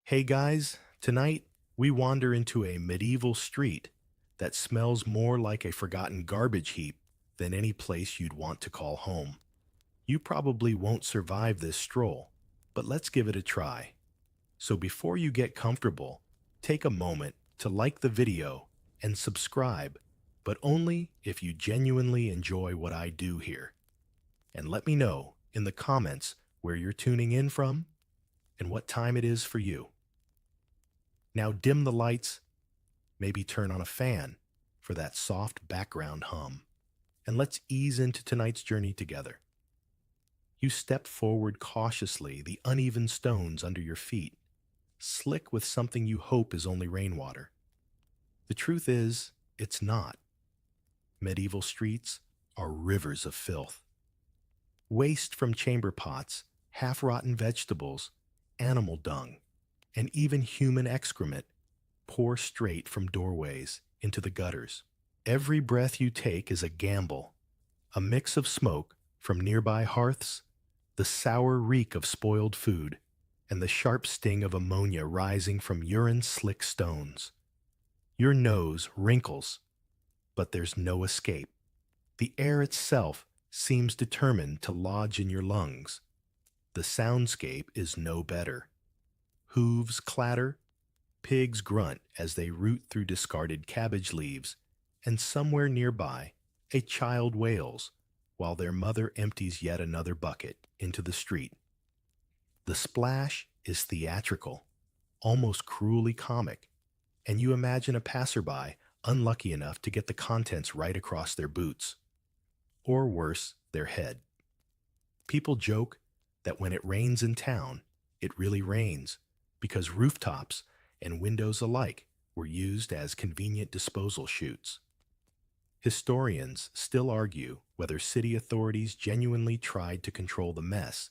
Hey guys, tonight we wander into a medieval street that smells more like a forgotten garbage heap than any place you'd want to call home. You probably won't survive this stroll, but let's give it a try. So before you get comfortable, take a moment to like the video and subscribe, but only if you genuinely enjoy what I do here. And let me know in the comments where you're tuning in from and what time it is for you. Now dim the lights, maybe turn on a fan for that soft background hum, and let's ease into tonight's journey together. You step forward cautiously, the uneven stones under your feet, slick with something you hope is only rainwater. The truth is, it's not. Medieval streets are rivers of filth. Waste from chamber pots, half-rotten vegetables, animal dung, and even human excrement pour straight from doorways into the gutters. Every breath you take is a gamble, a mix of smoke from nearby hearths, the sour reek of spoiled food, and the sharp sting of ammonia rising from urine-slick stones. Your nose wrinkles, but there's no escape. The air itself seems determined to lodge in your lungs. The soundscape is no better. Hooves clatter, pigs grunt as they root through discarded cabbage leaves, and somewhere nearby, a child wails while their mother empties yet another bucket into the street. The splash is theatrical, almost cruelly comic, and you imagine a passerby unlucky enough to get the contents right across their boots, or worse, their head. People joke that when it rains in town, it really rains, because rooftops and windows alike were used as convenient disposal chutes. Historians still argue whether city authorities genuinely tried to control the mess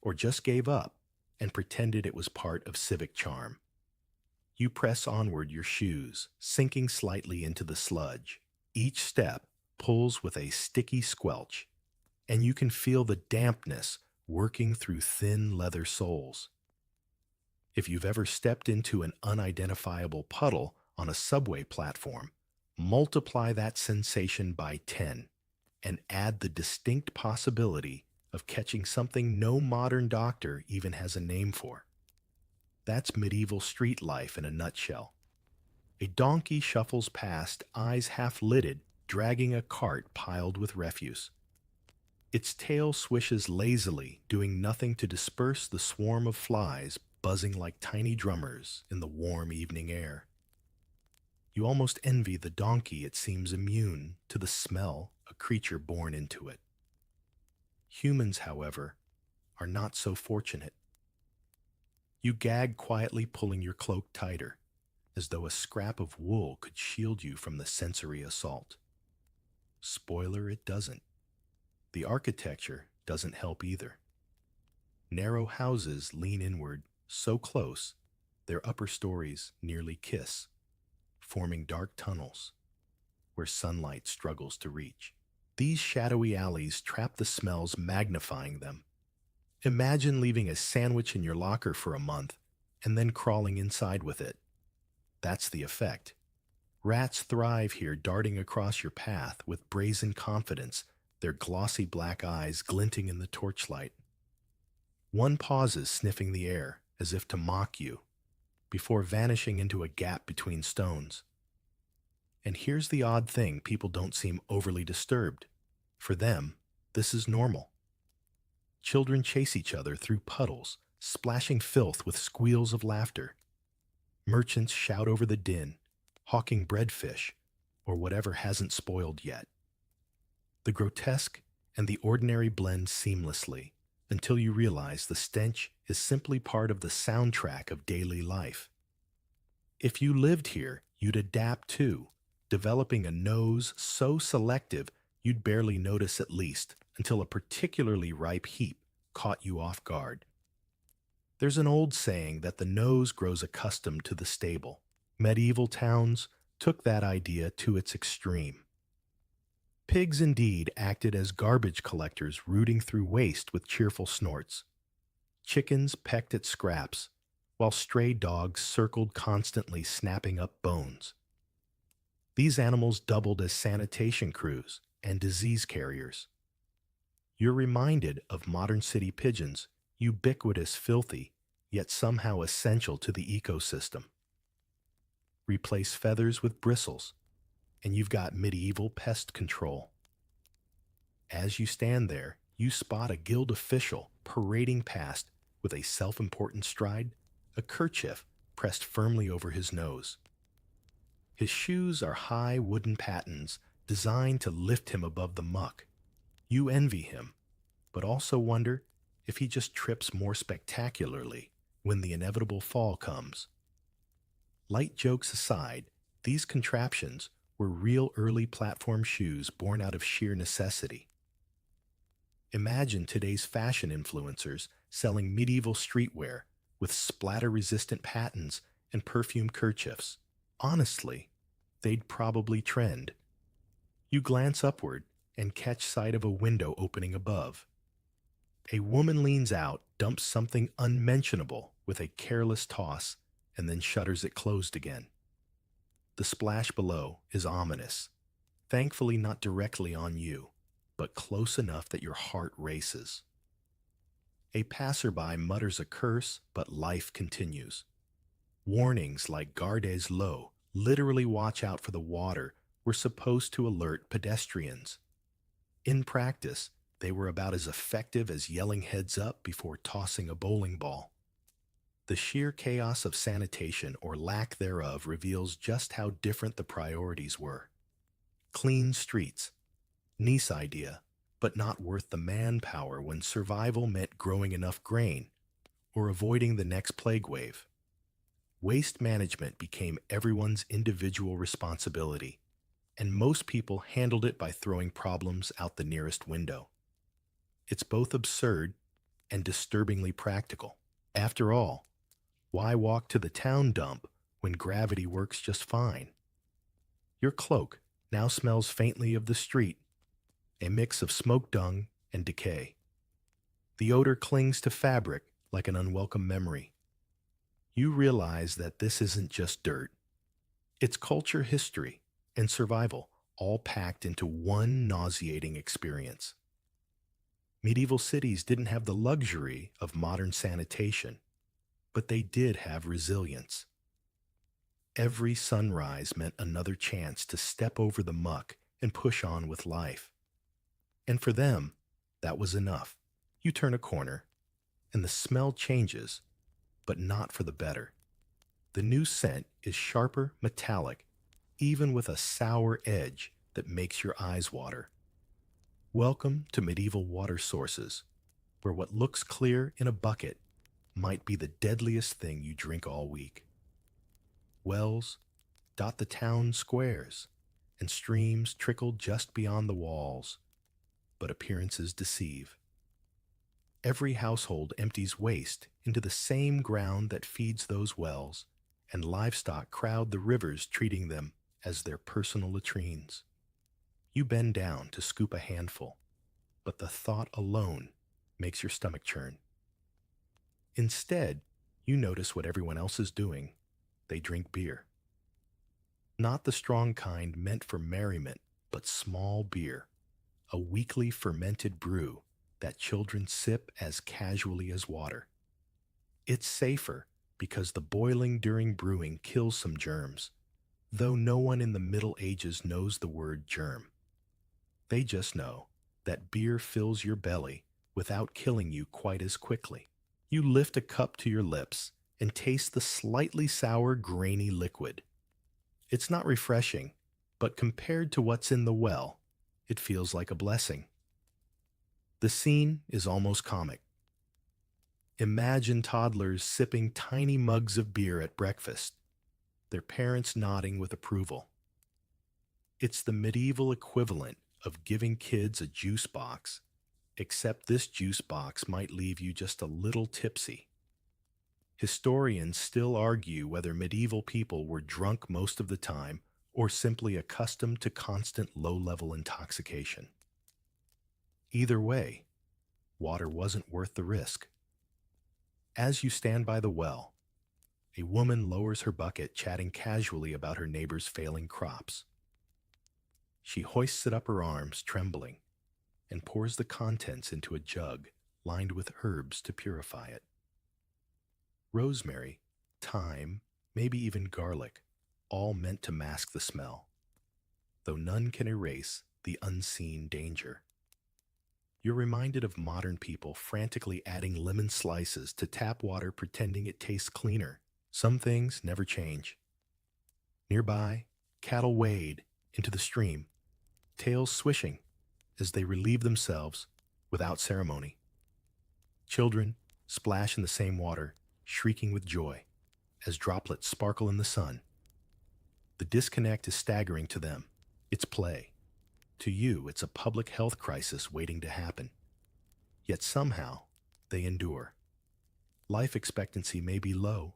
or just gave up and pretended it was part of civic charm. You press onward your shoes, sinking slightly into the sludge. Each step pulls with a sticky squelch, and you can feel the dampness working through thin leather soles. If you've ever stepped into an unidentifiable puddle on a subway platform, multiply that sensation by 10 and add the distinct possibility of catching something no modern doctor even has a name for. That's medieval street life in a nutshell. A donkey shuffles past, eyes half-lidded, dragging a cart piled with refuse. Its tail swishes lazily, doing nothing to disperse the swarm of flies buzzing like tiny drummers in the warm evening air. You almost envy the donkey it seems immune to the smell a creature born into it. Humans, however, are not so fortunate. You gag quietly, pulling your cloak tighter, as though a scrap of wool could shield you from the sensory assault. Spoiler, it doesn't. The architecture doesn't help either. Narrow houses lean inward so close their upper stories nearly kiss, forming dark tunnels where sunlight struggles to reach. These shadowy alleys trap the smells, magnifying them. Imagine leaving a sandwich in your locker for a month and then crawling inside with it. That's the effect. Rats thrive here, darting across your path with brazen confidence, their glossy black eyes glinting in the torchlight. One pauses, sniffing the air, as if to mock you, before vanishing into a gap between stones. And here's the odd thing: people don't seem overly disturbed. For them, this is normal. Children chase each other through puddles, splashing filth with squeals of laughter. Merchants shout over the din, hawking breadfish, or whatever hasn't spoiled yet. The grotesque and the ordinary blend seamlessly, until you realize the stench is simply part of the soundtrack of daily life. If you lived here, you'd adapt too, developing a nose so selective you'd barely notice, at least until a particularly ripe heap caught you off guard. There's an old saying that the nose grows accustomed to the stable. Medieval towns took that idea to its extreme. Pigs indeed acted as garbage collectors, rooting through waste with cheerful snorts. Chickens pecked at scraps, while stray dogs circled constantly snapping up bones. These animals doubled as sanitation crews and disease carriers. You're reminded of modern city pigeons, ubiquitous, filthy, yet somehow essential to the ecosystem. Replace feathers with bristles, and you've got medieval pest control. As you stand there, you spot a guild official parading past with a self-important stride, a kerchief pressed firmly over his nose. His shoes are high wooden pattens designed to lift him above the muck. You envy him, but also wonder if he just trips more spectacularly when the inevitable fall comes. Light jokes aside, these contraptions were real early platform shoes born out of sheer necessity. Imagine today's fashion influencers selling medieval streetwear with splatter-resistant patents and perfume kerchiefs. Honestly, they'd probably trend. You glance upward and catch sight of a window opening above. A woman leans out, dumps something unmentionable with a careless toss, and then shutters it closed again. The splash below is ominous, thankfully not directly on you, but close enough that your heart races. A passerby mutters a curse, but life continues. Warnings like Gardes Low, literally watch out for the water, were supposed to alert pedestrians. In practice, they were about as effective as yelling heads up before tossing a bowling ball. The sheer chaos of sanitation or lack thereof reveals just how different the priorities were. Clean streets. Nice idea, but not worth the manpower when survival meant growing enough grain or avoiding the next plague wave. Waste management became everyone's individual responsibility, and most people handled it by throwing problems out the nearest window. It's both absurd and disturbingly practical. After all, why walk to the town dump when gravity works just fine? Your cloak now smells faintly of the street, a mix of smoke dung and decay. The odor clings to fabric like an unwelcome memory. You realize that this isn't just dirt. It's culture, history, and survival, all packed into one nauseating experience. Medieval cities didn't have the luxury of modern sanitation, but they did have resilience. Every sunrise meant another chance to step over the muck and push on with life. And for them, that was enough. You turn a corner, and the smell changes, but not for the better. The new scent is sharper, metallic, even with a sour edge that makes your eyes water. Welcome to medieval water sources, where what looks clear in a bucket might be the deadliest thing you drink all week. Wells dot the town squares, and streams trickle just beyond the walls, but appearances deceive. Every household empties waste into the same ground that feeds those wells, and livestock crowd the rivers, treating them as their personal latrines. You bend down to scoop a handful, but the thought alone makes your stomach churn. Instead, you notice what everyone else is doing. They drink beer. Not the strong kind meant for merriment, but small beer, a weekly fermented brew that children sip as casually as water. It's safer because the boiling during brewing kills some germs, though no one in the Middle Ages knows the word germ. They just know that beer fills your belly without killing you quite as quickly. You lift a cup to your lips and taste the slightly sour, grainy liquid. It's not refreshing, but compared to what's in the well, it feels like a blessing. The scene is almost comic. Imagine toddlers sipping tiny mugs of beer at breakfast, their parents nodding with approval. It's the medieval equivalent of giving kids a juice box, except this juice box might leave you just a little tipsy. Historians still argue whether medieval people were drunk most of the time or simply accustomed to constant low-level intoxication. Either way, water wasn't worth the risk. As you stand by the well, A woman lowers her bucket, chatting casually about her neighbor's failing crops. She hoists it up her arms, trembling, and pours the contents into a jug lined with herbs to purify it. Rosemary, thyme, maybe even garlic, all meant to mask the smell, though none can erase the unseen danger. You're reminded of modern people frantically adding lemon slices to tap water pretending it tastes cleaner. Some things never change. Nearby, cattle wade into the stream, tails swishing as they relieve themselves without ceremony. Children splash in the same water, shrieking with joy as droplets sparkle in the sun. The disconnect is staggering to them. It's play. To you, it's a public health crisis waiting to happen. Yet somehow, they endure. Life expectancy may be low,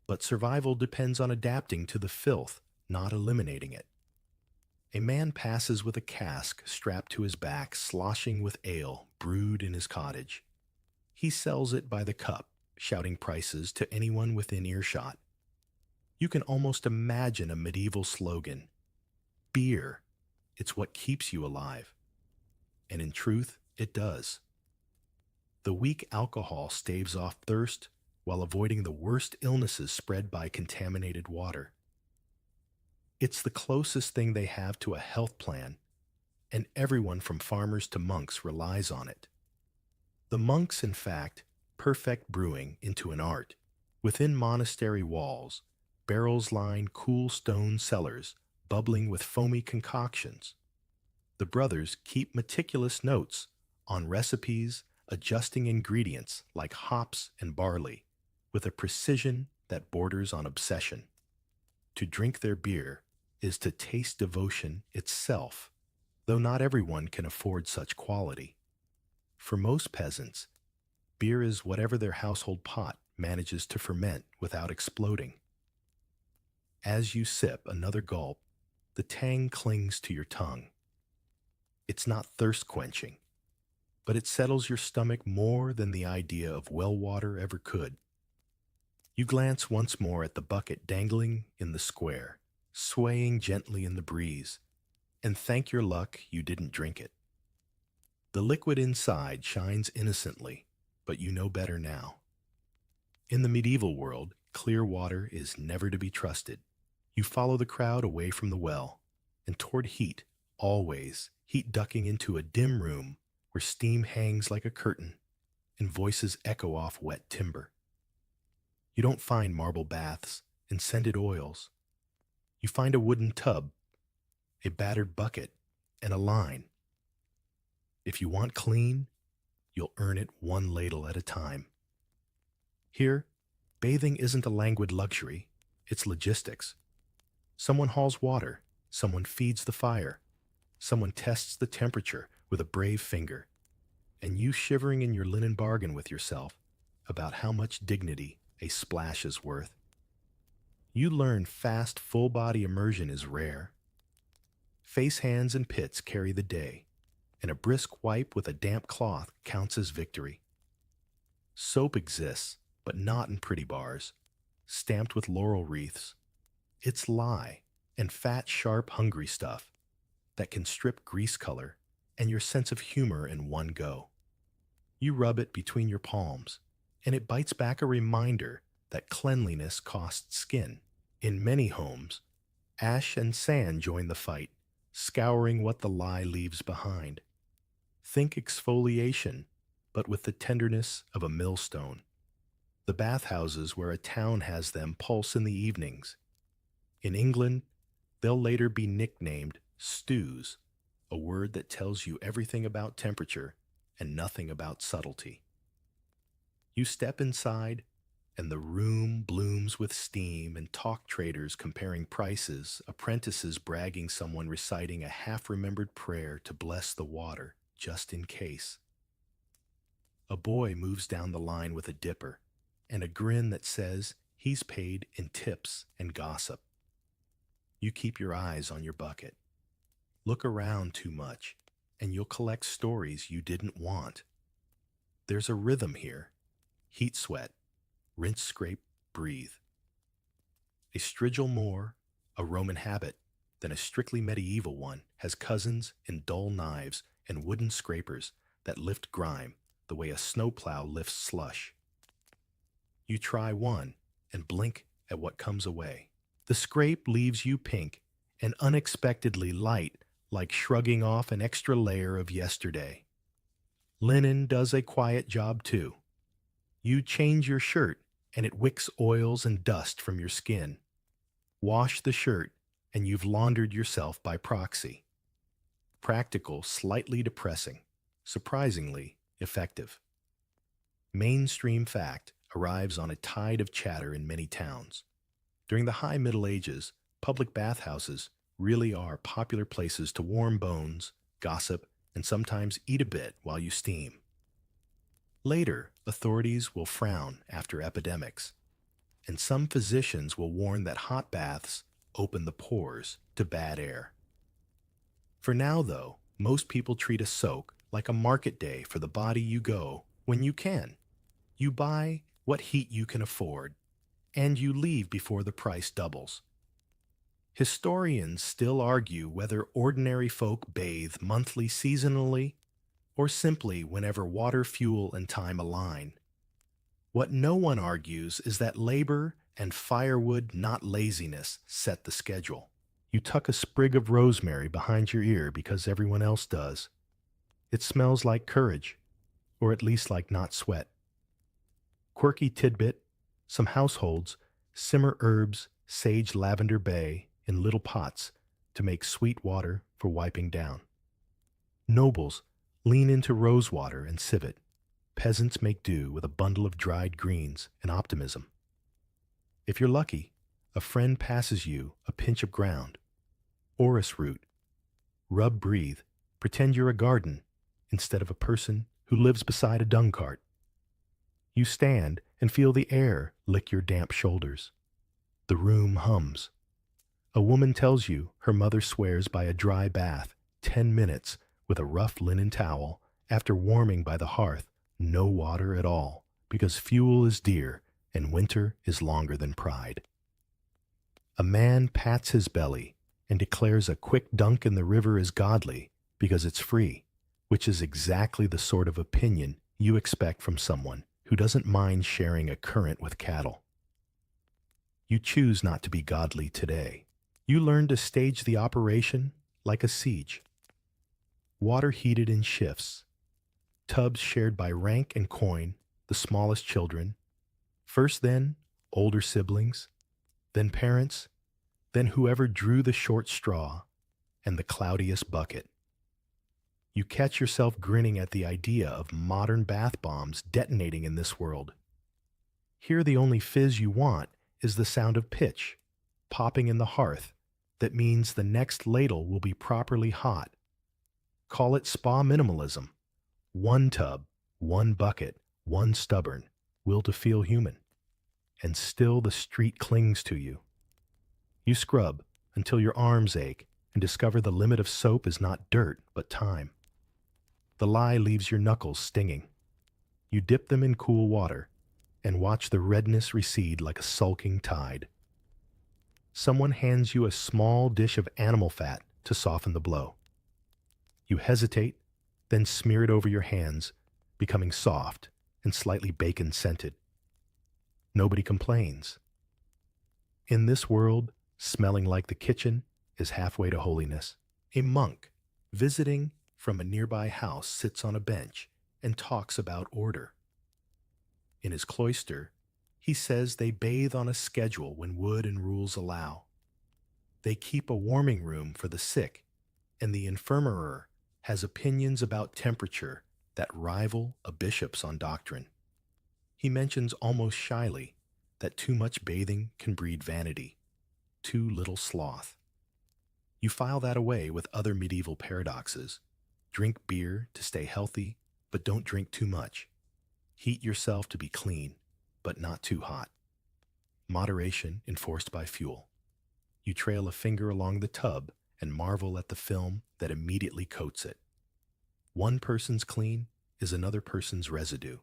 but survival depends on adapting to the filth, not eliminating it. A man passes with a cask strapped to his back, sloshing with ale brewed in his cottage. He sells it by the cup, shouting prices to anyone within earshot. You can almost imagine a medieval slogan: beer, it's what keeps you alive. And in truth, it does. The weak alcohol staves off thirst while avoiding the worst illnesses spread by contaminated water. It's the closest thing they have to a health plan, and everyone from farmers to monks relies on it. The monks, in fact, perfect brewing into an art. Within monastery walls, barrels line cool stone cellars, bubbling with foamy concoctions. The brothers keep meticulous notes on recipes, adjusting ingredients like hops and barley, with a precision that borders on obsession. To drink their beer is to taste devotion itself, though not everyone can afford such quality. For most peasants, beer is whatever their household pot manages to ferment without exploding. As you sip another gulp, the tang clings to your tongue. It's not thirst-quenching, but it settles your stomach more than the idea of well water ever could. You glance once more at the bucket dangling in the square, swaying gently in the breeze, and thank your luck you didn't drink it. The liquid inside shines innocently, but you know better now. In the medieval world, clear water is never to be trusted. You follow the crowd away from the well, and toward heat, always, heat ducking into a dim room where steam hangs like a curtain and voices echo off wet timber. You don't find marble baths and scented oils. You find a wooden tub, a battered bucket, and a line. If you want clean, you'll earn it one ladle at a time. Here, bathing isn't a languid luxury, it's logistics. Someone hauls water, someone feeds the fire, someone tests the temperature with a brave finger, and you shivering in your linen bargain with yourself about how much dignity a splash is worth. You learn fast full-body immersion is rare. Face hands and pits carry the day, and a brisk wipe with a damp cloth counts as victory. Soap exists, but not in pretty bars, stamped with laurel wreaths. It's lye and fat, sharp, hungry stuff that can strip grease color and your sense of humor in one go. You rub it between your palms, and it bites back a reminder that cleanliness costs skin. In many homes, ash and sand join the fight, scouring what the lye leaves behind. Think exfoliation, but with the tenderness of a millstone. The bathhouses where a town has them pulse in the evenings. In England, they'll later be nicknamed stews, a word that tells you everything about temperature and nothing about subtlety. You step inside, and the room blooms with steam and talk traders comparing prices, apprentices bragging, someone reciting a half-remembered prayer to bless the water, just in case. A boy moves down the line with a dipper and a grin that says he's paid in tips and gossip. You keep your eyes on your bucket. Look around too much, and you'll collect stories you didn't want. There's a rhythm here. Heat, sweat, rinse, scrape, breathe. A strigil more a Roman habit than a strictly medieval one has cousins in dull knives and wooden scrapers that lift grime the way a snowplow lifts slush. You try one and blink at what comes away. The scrape leaves you pink and unexpectedly light, like shrugging off an extra layer of yesterday. Linen does a quiet job too. You change your shirt and it wicks oils and dust from your skin. Wash the shirt and you've laundered yourself by proxy. Practical, slightly depressing, surprisingly effective. Mainstream fact arrives on a tide of chatter in many towns. During the High Middle Ages, public bathhouses really are popular places to warm bones, gossip, and sometimes eat a bit while you steam. Later, authorities will frown after epidemics, and some physicians will warn that hot baths open the pores to bad air. For now, though, most people treat a soak like a market day for the body. You go when you can. You buy what heat you can afford, and you leave before the price doubles. Historians still argue whether ordinary folk bathe monthly, seasonally, or simply whenever water, fuel, and time align. What no one argues is that labor and firewood, not laziness, set the schedule. You tuck a sprig of rosemary behind your ear because everyone else does. It smells like courage, or at least like not sweat. Quirky tidbit, some households simmer herbs, sage, lavender bay in little pots to make sweet water for wiping down. Nobles lean into rosewater and civet. Peasants make do with a bundle of dried greens and optimism. If you're lucky, a friend passes you a pinch of ground, orris root. Rub, breathe, pretend you're a garden instead of a person who lives beside a dung cart. You stand and feel the air lick your damp shoulders. The room hums. A woman tells you her mother swears by a dry bath, 10 minutes with a rough linen towel after warming by the hearth, no water at all, because fuel is dear and winter is longer than pride. A man pats his belly and declares a quick dunk in the river is godly because it's free, which is exactly the sort of opinion you expect from someone who doesn't mind sharing a current with cattle. You choose not to be godly today. You learn to stage the operation like a siege. Water heated in shifts. Tubs shared by rank and coin, the smallest children. First then, older siblings, then parents, then whoever drew the short straw, and the cloudiest bucket. You catch yourself grinning at the idea of modern bath bombs detonating in this world. Here the only fizz you want is the sound of pitch, popping in the hearth. That means the next ladle will be properly hot. Call it spa minimalism. One tub, one bucket, one stubborn, will to feel human. And still the street clings to you. You scrub until your arms ache and discover the limit of soap is not dirt, but time. The lie leaves your knuckles stinging. You dip them in cool water and watch the redness recede like a sulking tide. Someone hands you a small dish of animal fat to soften the blow. You hesitate, then smear it over your hands, becoming soft and slightly bacon-scented. Nobody complains. In this world, smelling like the kitchen is halfway to holiness. A monk visiting from a nearby house sits on a bench and talks about order. In his cloister, he says they bathe on a schedule when wood and rules allow. They keep a warming room for the sick, and the infirmerer has opinions about temperature that rival a bishop's on doctrine. He mentions almost shyly that too much bathing can breed vanity, too little sloth. You file that away with other medieval paradoxes. Drink beer to stay healthy, but don't drink too much. Heat yourself to be clean, but not too hot. Moderation enforced by fuel. You trail a finger along the tub and marvel at the film that immediately coats it. One person's clean is another person's residue.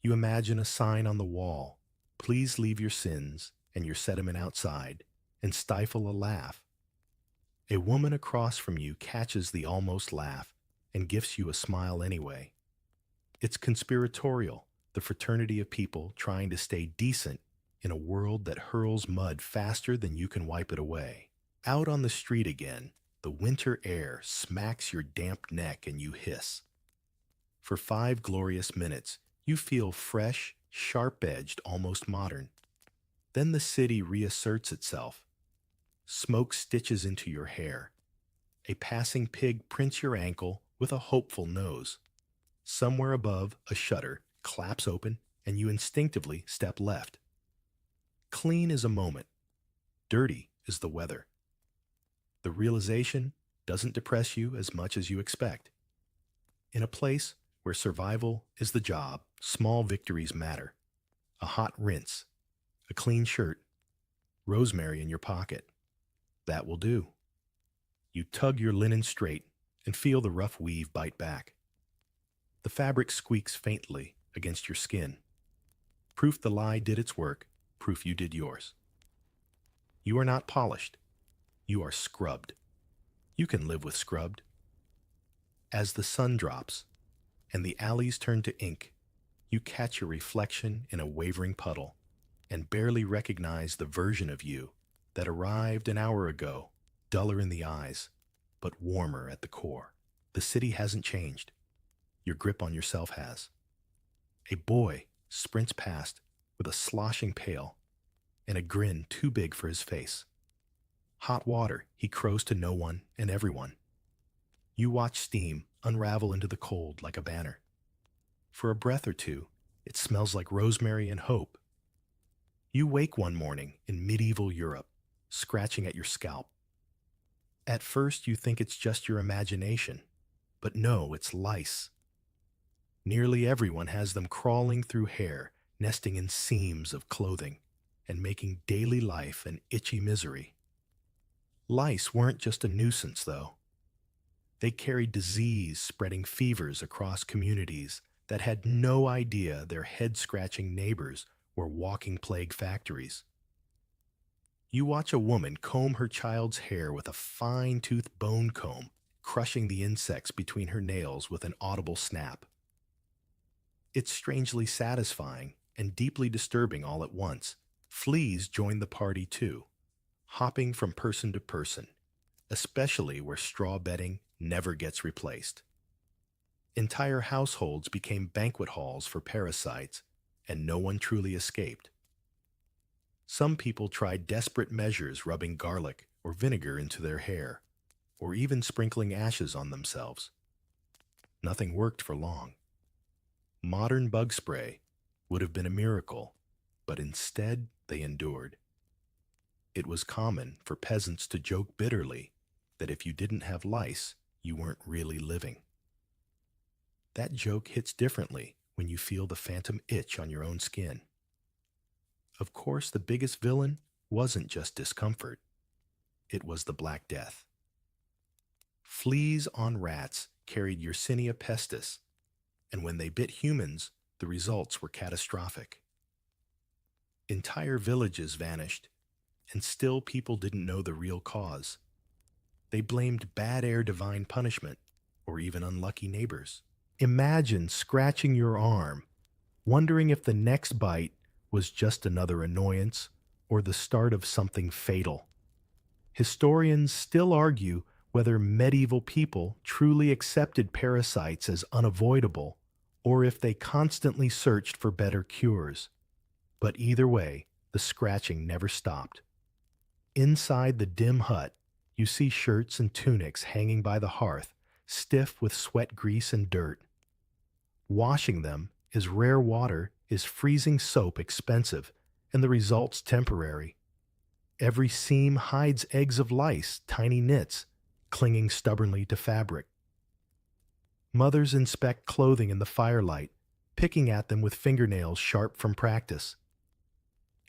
You imagine a sign on the wall, please leave your sins, and your sediment outside and stifle a laugh. A woman across from you catches the almost laugh and gifts you a smile anyway. It's conspiratorial, the fraternity of people trying to stay decent in a world that hurls mud faster than you can wipe it away. Out on the street again, the winter air smacks your damp neck and you hiss. For 5 glorious minutes, you feel fresh, sharp-edged, almost modern. Then the city reasserts itself. Smoke stitches into your hair. A passing pig prints your ankle with a hopeful nose. Somewhere above, a shutter claps open, and you instinctively step left. Clean is a moment. Dirty is the weather. The realization doesn't depress you as much as you expect. In a place where survival is the job, small victories matter. A hot rinse, a clean shirt, rosemary in your pocket. That will do. You tug your linen straight and feel the rough weave bite back. The fabric squeaks faintly against your skin. Proof the lie did its work, proof you did yours. You are not polished. You are scrubbed. You can live with scrubbed. As the sun drops and the alleys turn to ink, you catch your reflection in a wavering puddle and barely recognize the version of you that arrived an hour ago, duller in the eyes, but warmer at the core. The city hasn't changed. Your grip on yourself has. A boy sprints past with a sloshing pail and a grin too big for his face. Hot water he crows to no one and everyone. You watch steam unravel into the cold like a banner. For a breath or two, it smells like rosemary and hope. You wake one morning in medieval Europe, scratching at your scalp. At first you think it's just your imagination, but no, it's lice. Nearly everyone has them crawling through hair, nesting in seams of clothing, and making daily life an itchy misery. Lice weren't just a nuisance, though. They carried disease, spreading fevers across communities that had no idea their head-scratching neighbors were walking plague factories. You watch a woman comb her child's hair with a fine-toothed bone comb, crushing the insects between her nails with an audible snap. It's strangely satisfying and deeply disturbing all at once. Fleas join the party too, hopping from person to person, especially where straw bedding never gets replaced. Entire households became banquet halls for parasites, and no one truly escaped. Some people tried desperate measures, rubbing garlic or vinegar into their hair, or even sprinkling ashes on themselves. Nothing worked for long. Modern bug spray would have been a miracle, but instead they endured. It was common for peasants to joke bitterly that if you didn't have lice, you weren't really living. That joke hits differently when you feel the phantom itch on your own skin. Of course, the biggest villain wasn't just discomfort. It was the Black Death. Fleas on rats carried Yersinia pestis, and when they bit humans, the results were catastrophic. Entire villages vanished, and still people didn't know the real cause. They blamed bad air, divine punishment, or even unlucky neighbors. Imagine scratching your arm, wondering if the next bite was just another annoyance or the start of something fatal. Historians still argue whether medieval people truly accepted parasites as unavoidable or if they constantly searched for better cures. But either way, the scratching never stopped. Inside the dim hut, you see shirts and tunics hanging by the hearth, stiff with sweat, grease, and dirt. Washing them is rare water, is freezing soap expensive, and the results temporary. Every seam hides eggs of lice, tiny nits, clinging stubbornly to fabric. Mothers inspect clothing in the firelight, picking at them with fingernails sharp from practice.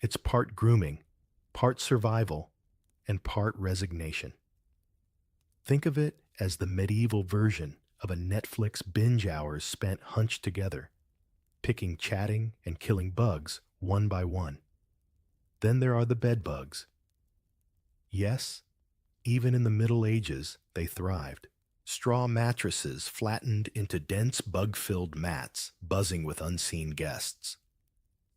It's part grooming, part survival, and part resignation. Think of it as the medieval version of a Netflix binge hours spent hunched together, picking, chatting, and killing bugs one by one. Then there are the bed bugs. Yes, even in the Middle Ages, they thrived. Straw mattresses flattened into dense bug-filled mats, buzzing with unseen guests.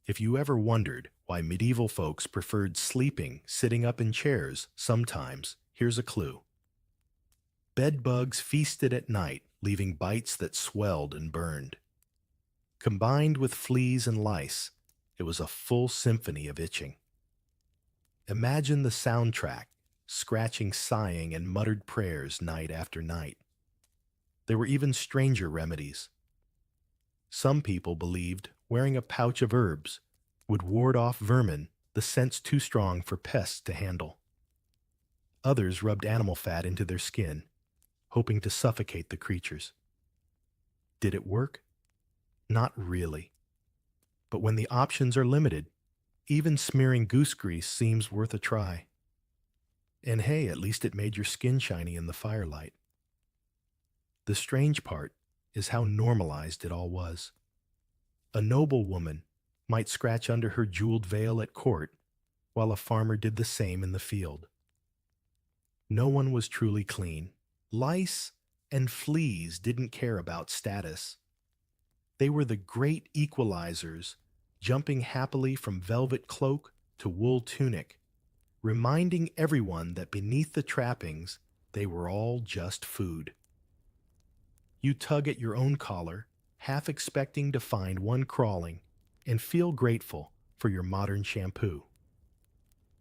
If you ever wondered why medieval folks preferred sleeping sitting up in chairs sometimes, here's a clue. Bed bugs feasted at night, leaving bites that swelled and burned. Combined with fleas and lice, it was a full symphony of itching. Imagine the soundtrack, scratching, sighing, and muttered prayers night after night. There were even stranger remedies. Some people believed wearing a pouch of herbs would ward off vermin, the scents too strong for pests to handle. Others rubbed animal fat into their skin, hoping to suffocate the creatures. Did it work? Not really. But when the options are limited, even smearing goose grease seems worth a try. And hey, at least it made your skin shiny in the firelight. The strange part is how normalized it all was. A noble woman might scratch under her jeweled veil at court, while a farmer did the same in the field. No one was truly clean. Lice and fleas didn't care about status. They were the great equalizers, jumping happily from velvet cloak to wool tunic, reminding everyone that beneath the trappings, they were all just food. You tug at your own collar, half expecting to find one crawling, and feel grateful for your modern shampoo.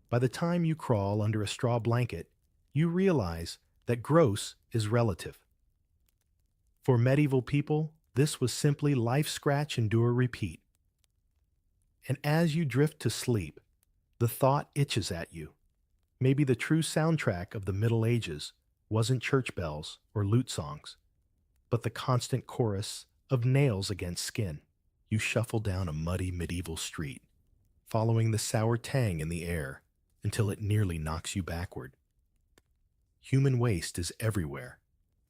By the time you crawl under a straw blanket, you realize that gross is relative. For medieval people, this was simply life scratch, endure, repeat. And as you drift to sleep, the thought itches at you. Maybe the true soundtrack of the Middle Ages wasn't church bells or lute songs, but the constant chorus of nails against skin. You shuffle down a muddy medieval street, following the sour tang in the air until it nearly knocks you backward. Human waste is everywhere,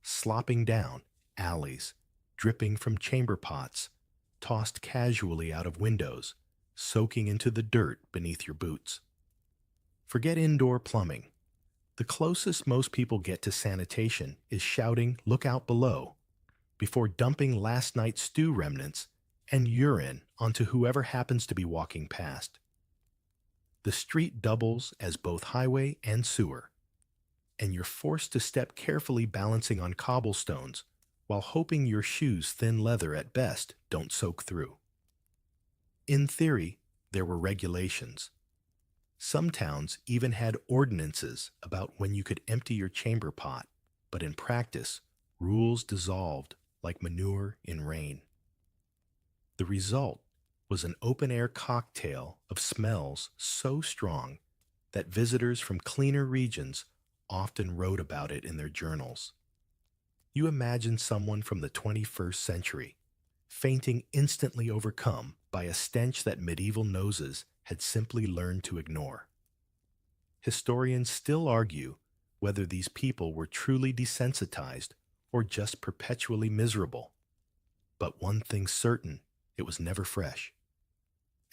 slopping down alleys, dripping from chamber pots, tossed casually out of windows, soaking into the dirt beneath your boots. Forget indoor plumbing. The closest most people get to sanitation is shouting, "Look out below," before dumping last night's stew remnants and urine onto whoever happens to be walking past. The street doubles as both highway and sewer, and you're forced to step carefully, balancing on cobblestones while hoping your shoes' thin leather at best don't soak through. In theory, there were regulations. Some towns even had ordinances about when you could empty your chamber pot, but in practice, rules dissolved like manure in rain. The result was an open-air cocktail of smells so strong that visitors from cleaner regions often wrote about it in their journals. You imagine someone from the 21st century fainting, instantly overcome by a stench that medieval noses had simply learned to ignore. Historians still argue whether these people were truly desensitized or just perpetually miserable. But one thing's certain, it was never fresh.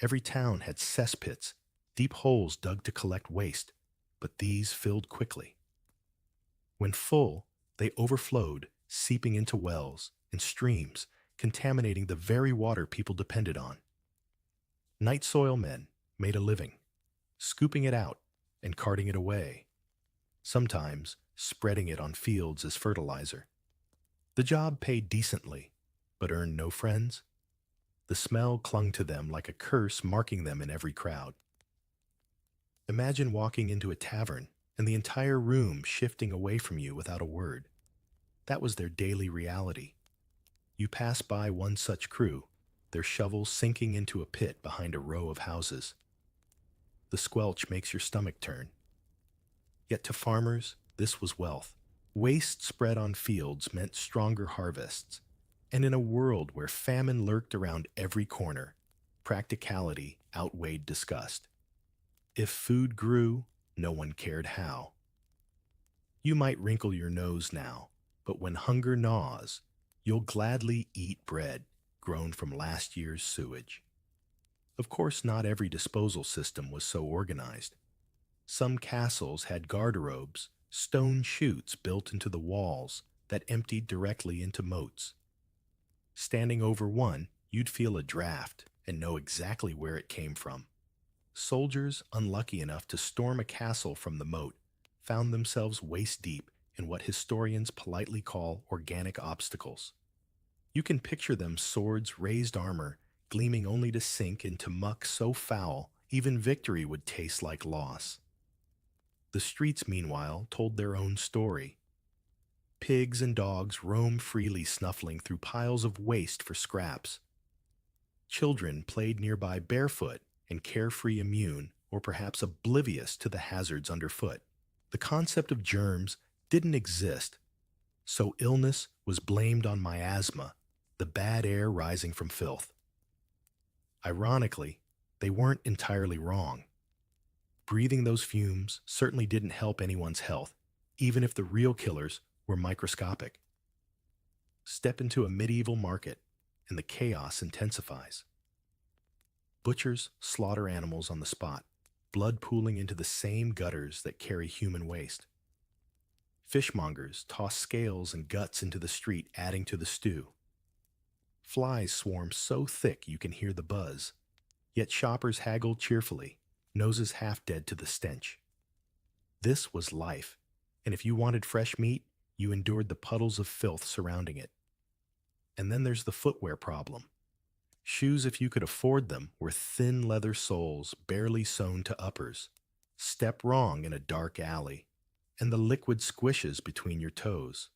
Every town had cesspits, deep holes dug to collect waste, but these filled quickly. When full, they overflowed, seeping into wells and streams, contaminating the very water people depended on. Night soil men made a living, scooping it out and carting it away, sometimes spreading it on fields as fertilizer. The job paid decently, but earned no friends. The smell clung to them like a curse, marking them in every crowd. Imagine walking into a tavern and the entire room shifting away from you without a word. That was their daily reality. You pass by one such crew, their shovels sinking into a pit behind a row of houses. The squelch makes your stomach turn. Yet to farmers, this was wealth. Waste spread on fields meant stronger harvests. And in a world where famine lurked around every corner, practicality outweighed disgust. If food grew, no one cared how. You might wrinkle your nose now, but when hunger gnaws, you'll gladly eat bread grown from last year's sewage. Of course, not every disposal system was so organized. Some castles had garderobes, stone chutes built into the walls that emptied directly into moats. Standing over one, you'd feel a draft and know exactly where it came from. Soldiers unlucky enough to storm a castle from the moat found themselves waist deep in what historians politely call organic obstacles. You can picture them swords, raised armor, gleaming only to sink into muck so foul even victory would taste like loss. The streets, meanwhile, told their own story. Pigs and dogs roam freely snuffling through piles of waste for scraps. Children played nearby barefoot and carefree immune, or perhaps oblivious to the hazards underfoot. The concept of germs didn't exist, so illness was blamed on miasma, the bad air rising from filth. Ironically, they weren't entirely wrong. Breathing those fumes certainly didn't help anyone's health, even if the real killers were microscopic. Step into a medieval market, and the chaos intensifies. Butchers slaughter animals on the spot, blood pooling into the same gutters that carry human waste. Fishmongers toss scales and guts into the street, adding to the stew. Flies swarm so thick you can hear the buzz, yet shoppers haggle cheerfully, noses half dead to the stench. This was life, and if you wanted fresh meat, you endured the puddles of filth surrounding it. And then there's the footwear problem. Shoes, if you could afford them, were thin leather soles barely sewn to uppers. Step wrong in a dark alley, and the liquid squishes between your toes.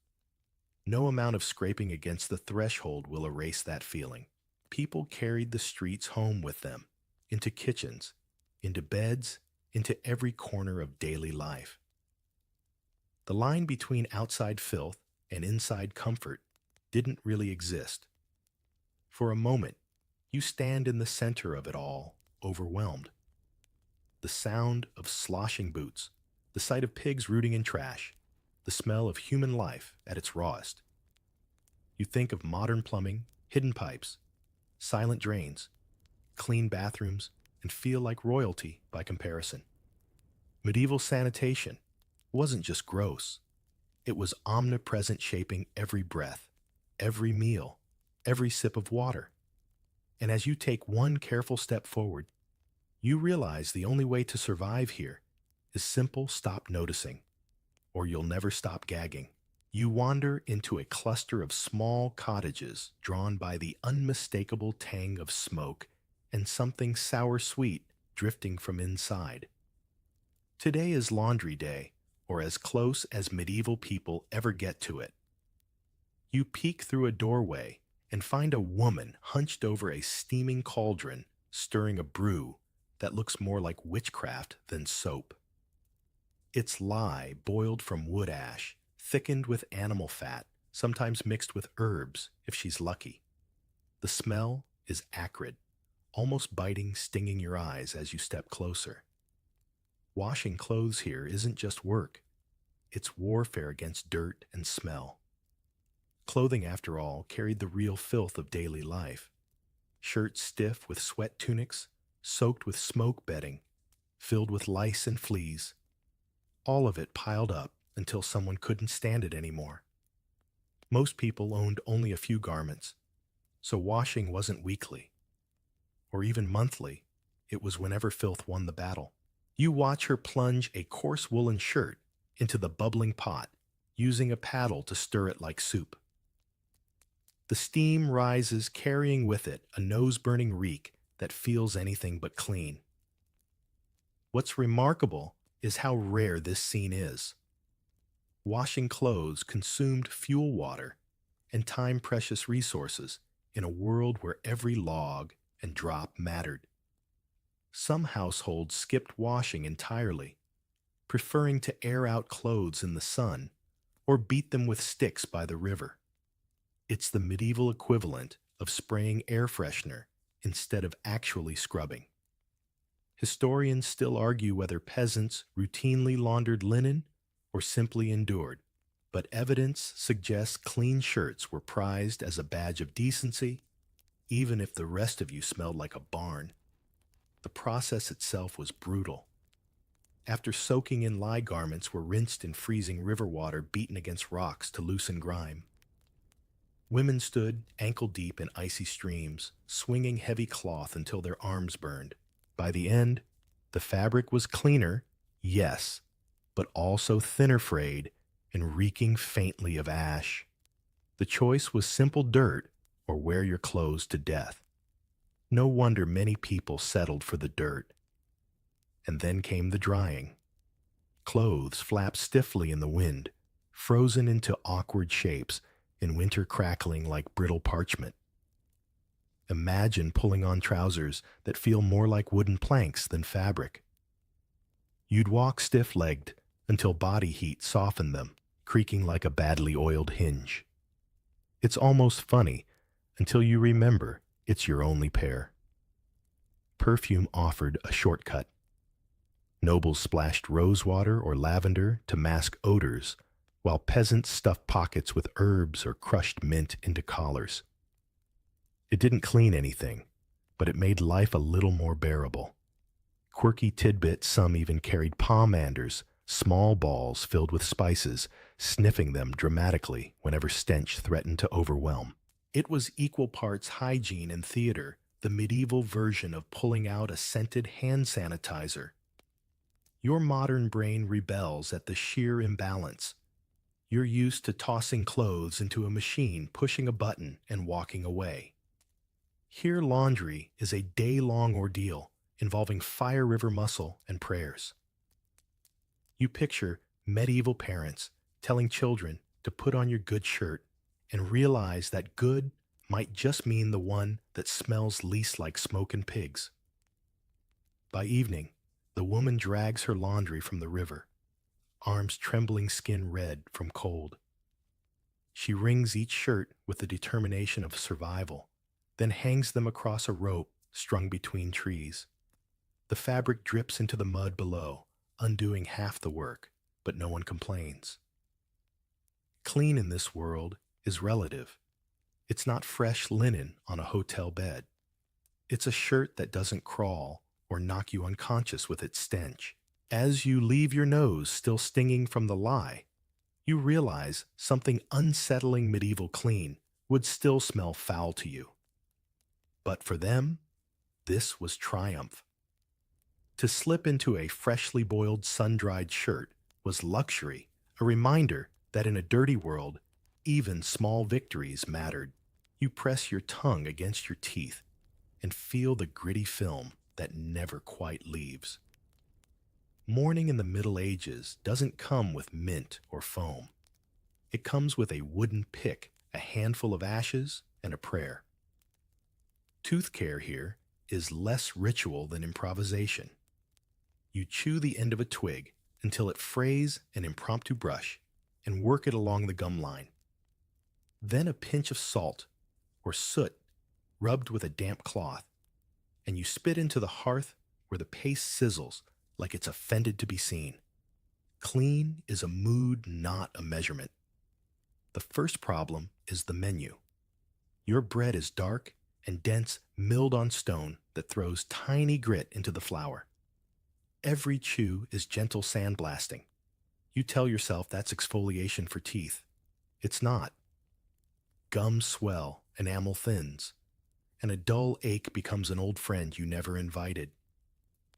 No amount of scraping against the threshold will erase that feeling. People carried the streets home with them, into kitchens, into beds, into every corner of daily life. The line between outside filth and inside comfort didn't really exist. For a moment, you stand in the center of it all, overwhelmed. The sound of sloshing boots, the sight of pigs rooting in trash, the smell of human life at its rawest. You think of modern plumbing, hidden pipes, silent drains, clean bathrooms, and feel like royalty by comparison. Medieval sanitation wasn't just gross. It was omnipresent, shaping every breath, every meal, every sip of water. And as you take one careful step forward, you realize the only way to survive here is simple: stop noticing, or you'll never stop gagging. You wander into a cluster of small cottages drawn by the unmistakable tang of smoke and something sour-sweet drifting from inside. Today is laundry day, or as close as medieval people ever get to it. You peek through a doorway and find a woman hunched over a steaming cauldron, stirring a brew that looks more like witchcraft than soap. It's lye boiled from wood ash, thickened with animal fat, sometimes mixed with herbs if she's lucky. The smell is acrid, almost biting, stinging your eyes as you step closer. Washing clothes here isn't just work. It's warfare against dirt and smell. Clothing, after all, carried the real filth of daily life. Shirts stiff with sweat tunics, soaked with smoke bedding, filled with lice and fleas. All of it piled up until someone couldn't stand it anymore. Most people owned only a few garments, so washing wasn't weekly, or even monthly. It was whenever filth won the battle. You watch her plunge a coarse woolen shirt into the bubbling pot, using a paddle to stir it like soup. The steam rises, carrying with it a nose-burning reek that feels anything but clean. What's remarkable is how rare this scene is. Washing clothes consumed fuel, water, and time-precious resources in a world where every log and drop mattered. Some households skipped washing entirely, preferring to air out clothes in the sun or beat them with sticks by the river. It's the medieval equivalent of spraying air freshener instead of actually scrubbing. Historians still argue whether peasants routinely laundered linen or simply endured, but evidence suggests clean shirts were prized as a badge of decency, even if the rest of you smelled like a barn. The process itself was brutal. After soaking in lye, garments were rinsed in freezing river water beaten against rocks to loosen grime. Women stood ankle-deep in icy streams, swinging heavy cloth until their arms burned. By the end, the fabric was cleaner, yes, but also thinner frayed and reeking faintly of ash. The choice was simple: dirt or wear your clothes to death. No wonder many people settled for the dirt. And then came the drying. Clothes flapped stiffly in the wind, frozen into awkward shapes, in winter crackling like brittle parchment. Imagine pulling on trousers that feel more like wooden planks than fabric. You'd walk stiff-legged until body heat softened them, creaking like a badly oiled hinge. It's almost funny until you remember it's your only pair. Perfume offered a shortcut. Nobles splashed rosewater or lavender to mask odors, while peasants stuffed pockets with herbs or crushed mint into collars. It didn't clean anything, but it made life a little more bearable. Quirky tidbits, some even carried pomanders, small balls filled with spices, sniffing them dramatically whenever stench threatened to overwhelm. It was equal parts hygiene and theater, the medieval version of pulling out a scented hand sanitizer. Your modern brain rebels at the sheer imbalance. You're used to tossing clothes into a machine, pushing a button, and walking away. Here, laundry is a day-long ordeal involving fire river muscle and prayers. You picture medieval parents telling children to put on your good shirt and realize that good might just mean the one that smells least like smoke and pigs. By evening, the woman drags her laundry from the river, arms trembling, skin red from cold. She wrings each shirt with the determination of survival, then hangs them across a rope strung between trees. The fabric drips into the mud below, undoing half the work, but no one complains. Clean in this world is relative. It's not fresh linen on a hotel bed. It's a shirt that doesn't crawl or knock you unconscious with its stench. As you leave your nose still stinging from the lye, you realize something unsettling medieval clean would still smell foul to you. But for them, this was triumph. To slip into a freshly boiled, sun-dried shirt was luxury, a reminder that in a dirty world, even small victories mattered. You press your tongue against your teeth and feel the gritty film that never quite leaves. Mourning in the Middle Ages doesn't come with mint or foam. It comes with a wooden pick, a handful of ashes, and a prayer. Tooth care here is less ritual than improvisation. You chew the end of a twig until it frays an impromptu brush and work it along the gum line. Then a pinch of salt or soot rubbed with a damp cloth, and you spit into the hearth where the paste sizzles like it's offended to be seen. Clean is a mood, not a measurement. The first problem is the menu. Your bread is dark and dense, milled on stone that throws tiny grit into the flour. Every chew is gentle sandblasting. You tell yourself that's exfoliation for teeth. It's not. Gums swell, enamel thins, and a dull ache becomes an old friend you never invited.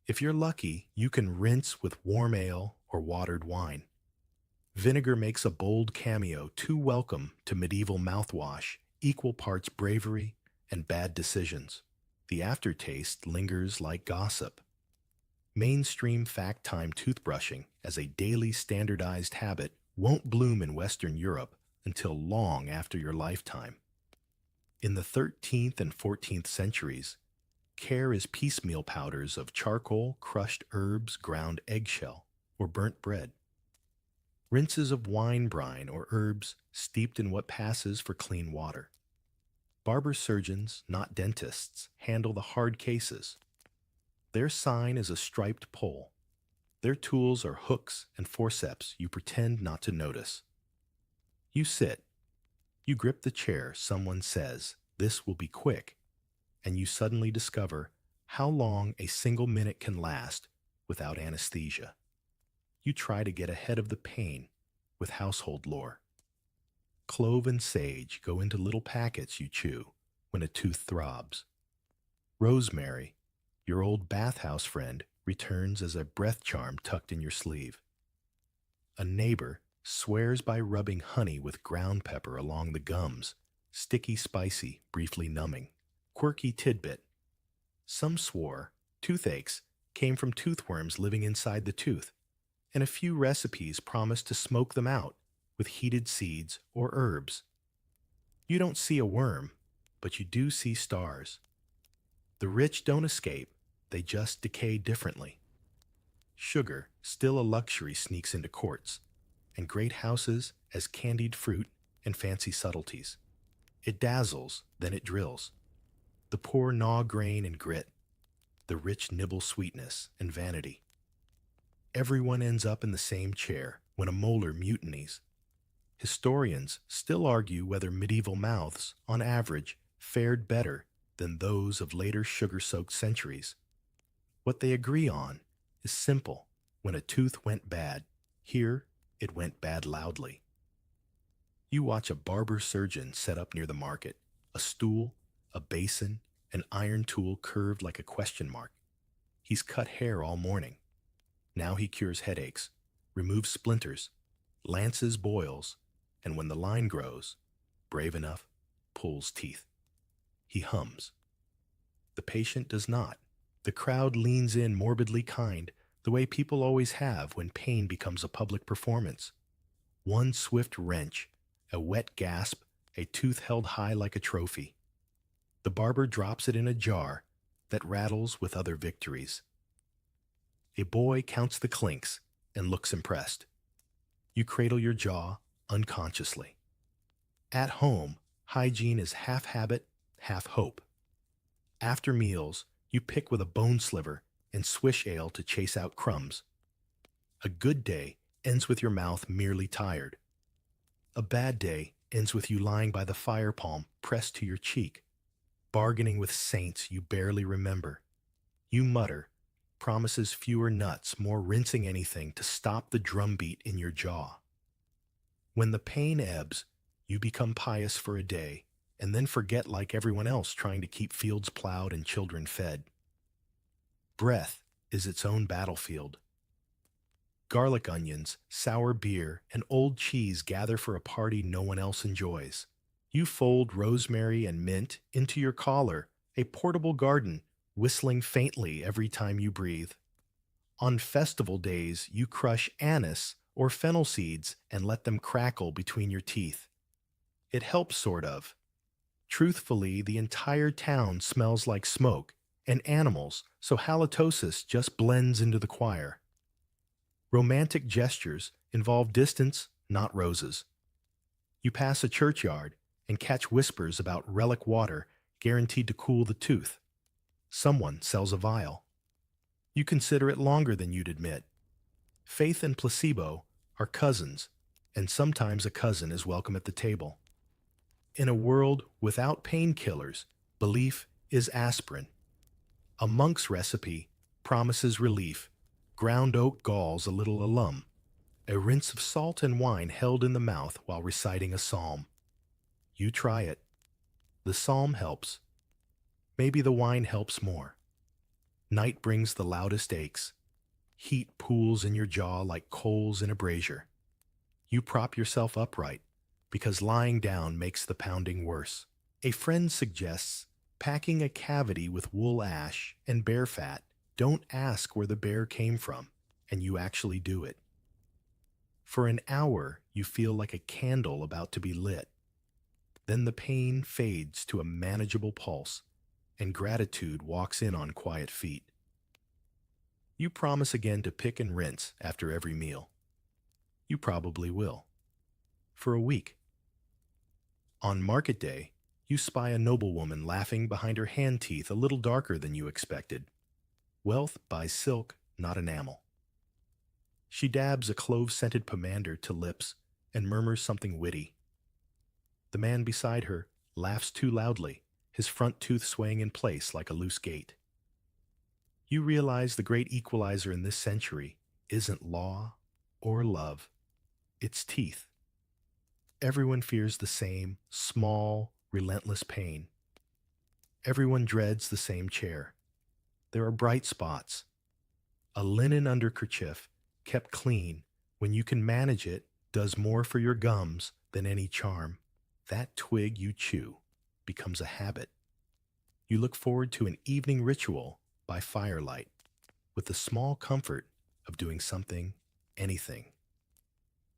If you're lucky, you can rinse with warm ale or watered wine. Vinegar makes a bold cameo too welcome to medieval mouthwash, equal parts bravery and bad decisions. The aftertaste lingers like gossip. Mainstream fact-time toothbrushing as a daily standardized habit won't bloom in Western Europe until long after your lifetime. In the 13th and 14th centuries, care is piecemeal powders of charcoal, crushed herbs, ground eggshell, or burnt bread. Rinses of wine brine or herbs steeped in what passes for clean water. Barber surgeons, not dentists, handle the hard cases. Their sign is a striped pole. Their tools are hooks and forceps you pretend not to notice. You sit. You grip the chair. Someone says, "This will be quick," and you suddenly discover how long a single minute can last without anesthesia. You try to get ahead of the pain with household lore. Clove and sage go into little packets you chew when a tooth throbs. Rosemary, your old bathhouse friend, returns as a breath charm tucked in your sleeve. A neighbor swears by rubbing honey with ground pepper along the gums, sticky, spicy, briefly numbing. Quirky tidbit. Some swore toothaches came from toothworms living inside the tooth, and a few recipes promised to smoke them out with heated seeds or herbs. You don't see a worm, but you do see stars. The rich don't escape, they just decay differently. Sugar, still a luxury, sneaks into courts, and great houses as candied fruit and fancy subtleties. It dazzles, then it drills. The poor gnaw grain and grit, the rich nibble sweetness and vanity. Everyone ends up in the same chair when a molar mutinies. Historians still argue whether medieval mouths, on average, fared better than those of later sugar-soaked centuries. What they agree on is simple. When a tooth went bad, here it went bad loudly. You watch a barber surgeon set up near the market, a stool, a basin, an iron tool curved like a question mark. He's cut hair all morning. Now he cures headaches, removes splinters, lances boils, and when the line grows, brave enough, pulls teeth. He hums. The patient does not. The crowd leans in morbidly kind, the way people always have when pain becomes a public performance. One swift wrench, a wet gasp, a tooth held high like a trophy. The barber drops it in a jar that rattles with other victories. A boy counts the clinks and looks impressed. You cradle your jaw unconsciously. At home, hygiene is half habit, half hope. After meals, you pick with a bone sliver and swish ale to chase out crumbs. A good day ends with your mouth merely tired. A bad day ends with you lying by the fire palm pressed to your cheek, bargaining with saints you barely remember. You mutter, promises fewer nuts, more rinsing anything to stop the drumbeat in your jaw. When the pain ebbs, you become pious for a day, and then forget like everyone else trying to keep fields plowed and children fed. Breath is its own battlefield. Garlic onions, sour beer, and old cheese gather for a party no one else enjoys. You fold rosemary and mint into your collar, a portable garden, whistling faintly every time you breathe. On festival days, you crush anise or fennel seeds and let them crackle between your teeth. It helps, sort of. Truthfully, the entire town smells like smoke and animals, so halitosis just blends into the choir. Romantic gestures involve distance, not roses. You pass a churchyard and catch whispers about relic water guaranteed to cool the tooth. Someone sells a vial. You consider it longer than you'd admit. Faith and placebo are cousins, and sometimes a cousin is welcome at the table. In a world without painkillers, belief is aspirin. A monk's recipe promises relief. Ground oak galls a little alum. A rinse of salt and wine held in the mouth while reciting a psalm. You try it. The psalm helps. Maybe the wine helps more. Night brings the loudest aches. Heat pools in your jaw like coals in a brazier. You prop yourself upright, because lying down makes the pounding worse. A friend suggests packing a cavity with wool ash and bear fat. Don't ask where the bear came from, and you actually do it. For an hour, you feel like a candle about to be lit. Then the pain fades to a manageable pulse, and gratitude walks in on quiet feet. You promise again to pick and rinse after every meal. You probably will. For a week. On market day, you spy a noblewoman laughing behind her hand teeth a little darker than you expected. Wealth buys silk, not enamel. She dabs a clove-scented pomander to lips and murmurs something witty. The man beside her laughs too loudly, his front tooth swaying in place like a loose gate. You realize the great equalizer in this century isn't law or love, it's teeth. Everyone fears the same small, relentless pain. Everyone dreads the same chair. There are bright spots. A linen underkerchief, kept clean, when you can manage it, does more for your gums than any charm. That twig you chew becomes a habit. You look forward to an evening ritual by firelight, with the small comfort of doing something, anything.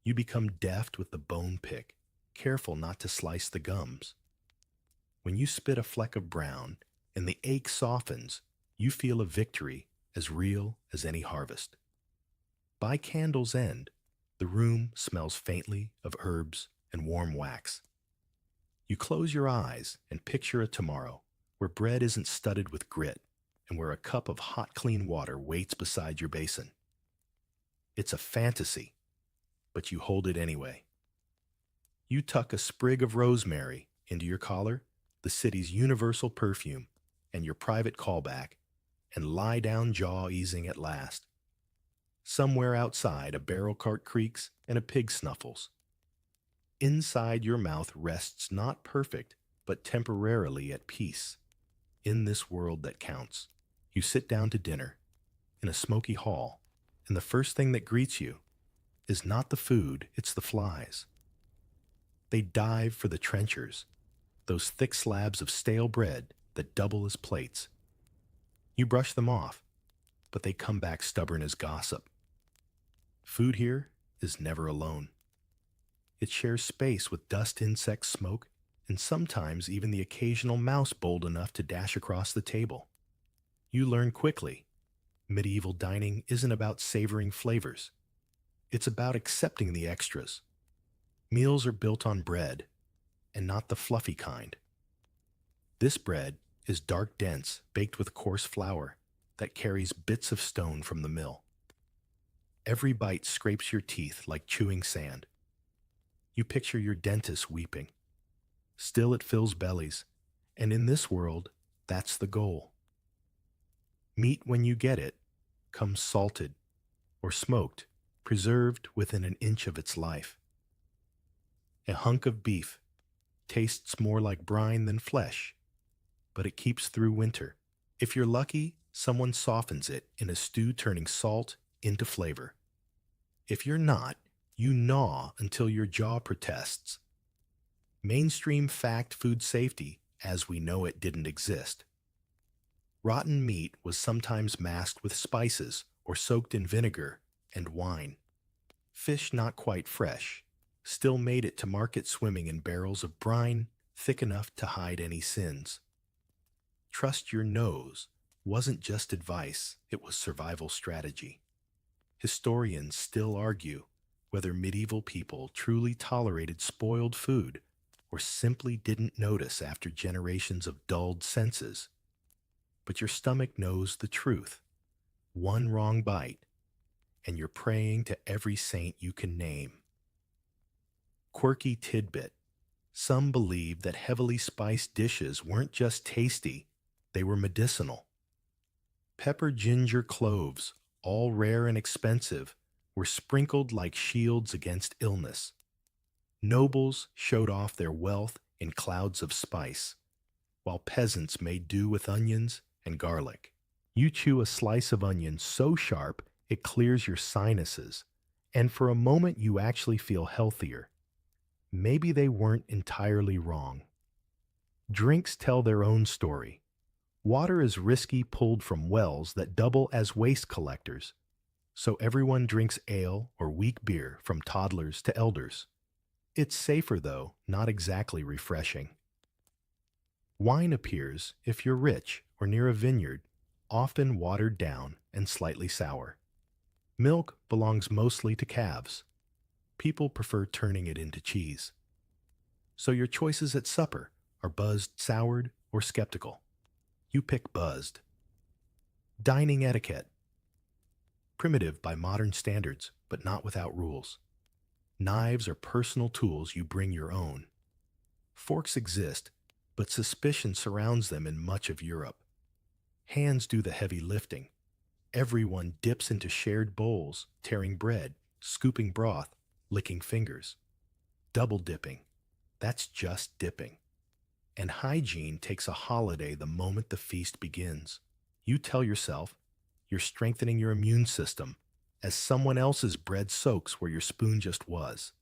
You become deft with the bone pick, careful not to slice the gums. When you spit a fleck of brown and the ache softens, you feel a victory as real as any harvest. By candle's end, the room smells faintly of herbs and warm wax. You close your eyes and picture a tomorrow where bread isn't studded with grit and where a cup of hot, clean water waits beside your basin. It's a fantasy, but you hold it anyway. You tuck a sprig of rosemary into your collar, the city's universal perfume, and your private callback, and lie down jaw-easing at last. Somewhere outside, a barrel cart creaks and a pig snuffles. Inside your mouth rests not perfect, but temporarily at peace. In this world that counts, you sit down to dinner in a smoky hall, and the first thing that greets you is not the food, it's the flies. They dive for the trenchers, those thick slabs of stale bread that double as plates. You brush them off, but they come back stubborn as gossip. Food here is never alone. It shares space with dust insect smoke, and sometimes even the occasional mouse bold enough to dash across the table. You learn quickly, medieval dining isn't about savoring flavors. It's about accepting the extras. Meals are built on bread, and not the fluffy kind. This bread is dark dense, baked with coarse flour that carries bits of stone from the mill. Every bite scrapes your teeth like chewing sand. You picture your dentist weeping. Still it fills bellies, and in this world, that's the goal. Meat, when you get it, comes salted or smoked, preserved within an inch of its life. A hunk of beef tastes more like brine than flesh, but it keeps through winter. If you're lucky, someone softens it in a stew, turning salt into flavor. If you're not, you gnaw until your jaw protests. Mainstream fact food safety, as we know it, didn't exist. Rotten meat was sometimes masked with spices or soaked in vinegar and wine. Fish not quite fresh still made it to market swimming in barrels of brine thick enough to hide any sins. Trust your nose wasn't just advice, it was survival strategy. Historians still argue whether medieval people truly tolerated spoiled food or simply didn't notice after generations of dulled senses. But your stomach knows the truth. One wrong bite, and you're praying to every saint you can name. Quirky tidbit. Some believe that heavily spiced dishes weren't just tasty, they were medicinal. Pepper, ginger, cloves, all rare and expensive, were sprinkled like shields against illness. Nobles showed off their wealth in clouds of spice, while peasants made do with onions and garlic. You chew a slice of onion so sharp it clears your sinuses, and for a moment you actually feel healthier. Maybe they weren't entirely wrong. Drinks tell their own story. Water is risky, pulled from wells that double as waste collectors, so everyone drinks ale or weak beer from toddlers to elders. It's safer, though not exactly refreshing. Wine appears if you're rich or near a vineyard, often watered down and slightly sour. Milk belongs mostly to calves. People prefer turning it into cheese. So your choices at supper are buzzed, soured, or skeptical. You pick buzzed. Dining etiquette. Primitive by modern standards, but not without rules. Knives are personal tools, you bring your own. Forks exist, but suspicion surrounds them in much of Europe. Hands do the heavy lifting, Everyone dips into shared bowls, tearing bread, scooping broth, licking fingers. Double dipping. That's just dipping. And hygiene takes a holiday the moment the feast begins. You tell yourself you're strengthening your immune system as someone else's bread soaks where your spoon just was.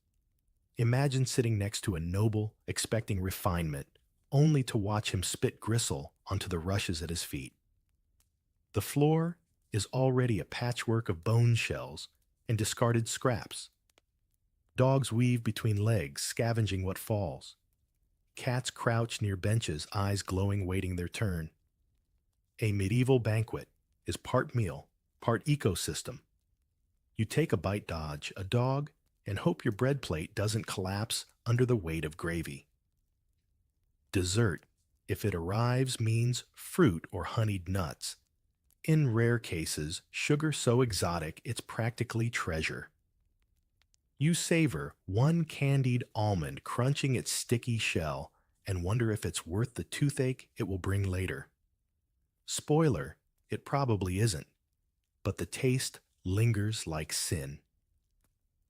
Imagine sitting next to a noble, expecting refinement, only to watch him spit gristle onto the rushes at his feet. The floor is already a patchwork of bone shells and discarded scraps. Dogs weave between legs, scavenging what falls. Cats crouch near benches, eyes glowing, waiting their turn. A medieval banquet is part meal, part ecosystem. You take a bite, dodge a dog, and hope your bread plate doesn't collapse under the weight of gravy. Dessert, if it arrives, means fruit or honeyed nuts. In rare cases, sugar so exotic it's practically treasure. You savor one candied almond crunching its sticky shell and wonder if it's worth the toothache it will bring later. Spoiler, it probably isn't, but the taste lingers like sin.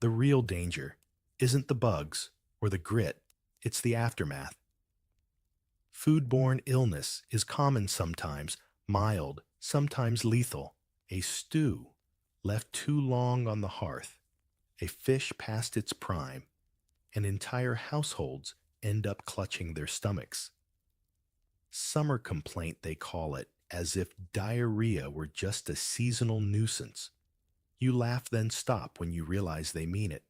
The real danger isn't the bugs or the grit, it's the aftermath. Foodborne illness is common sometimes, mild, sometimes lethal. A stew left too long on the hearth, a fish past its prime, and entire households end up clutching their stomachs. Summer complaint, they call it, as if diarrhea were just a seasonal nuisance. You laugh, then stop when you realize they mean it.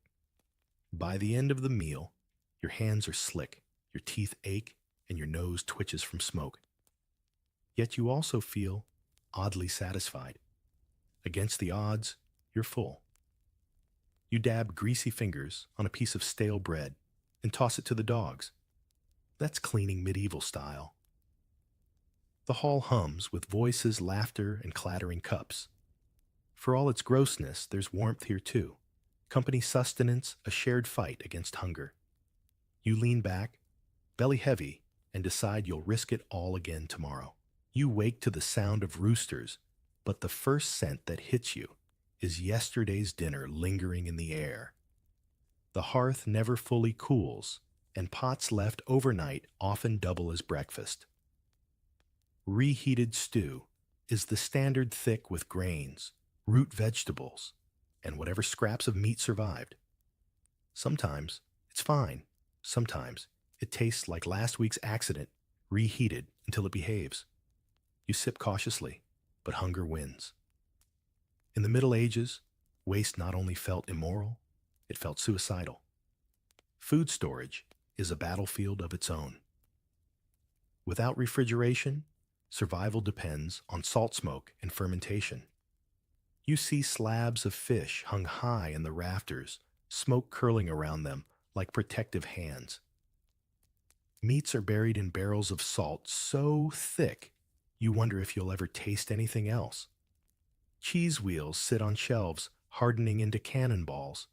By the end of the meal, your hands are slick, your teeth ache, and your nose twitches from smoke. Yet you also feel oddly satisfied. Against the odds, you're full. You dab greasy fingers on a piece of stale bread and toss it to the dogs. That's cleaning medieval style. The hall hums with voices, laughter, and clattering cups. For all its grossness, there's warmth here too. Company sustenance, a shared fight against hunger. You lean back, belly heavy, and decide you'll risk it all again tomorrow. You wake to the sound of roosters, but the first scent that hits you is yesterday's dinner lingering in the air. The hearth never fully cools, and pots left overnight often double as breakfast. Reheated stew is the standard, thick with grains, root vegetables, and whatever scraps of meat survived. Sometimes it's fine. Sometimes it tastes like last week's accident, reheated until it behaves. You sip cautiously, but hunger wins. In the Middle Ages, waste not only felt immoral, it felt suicidal. Food storage is a battlefield of its own. Without refrigeration, survival depends on salt smoke and fermentation. You see slabs of fish hung high in the rafters, smoke curling around them like protective hands. Meats are buried in barrels of salt so thick you wonder if you'll ever taste anything else. Cheese wheels sit on shelves, hardening into cannonballs.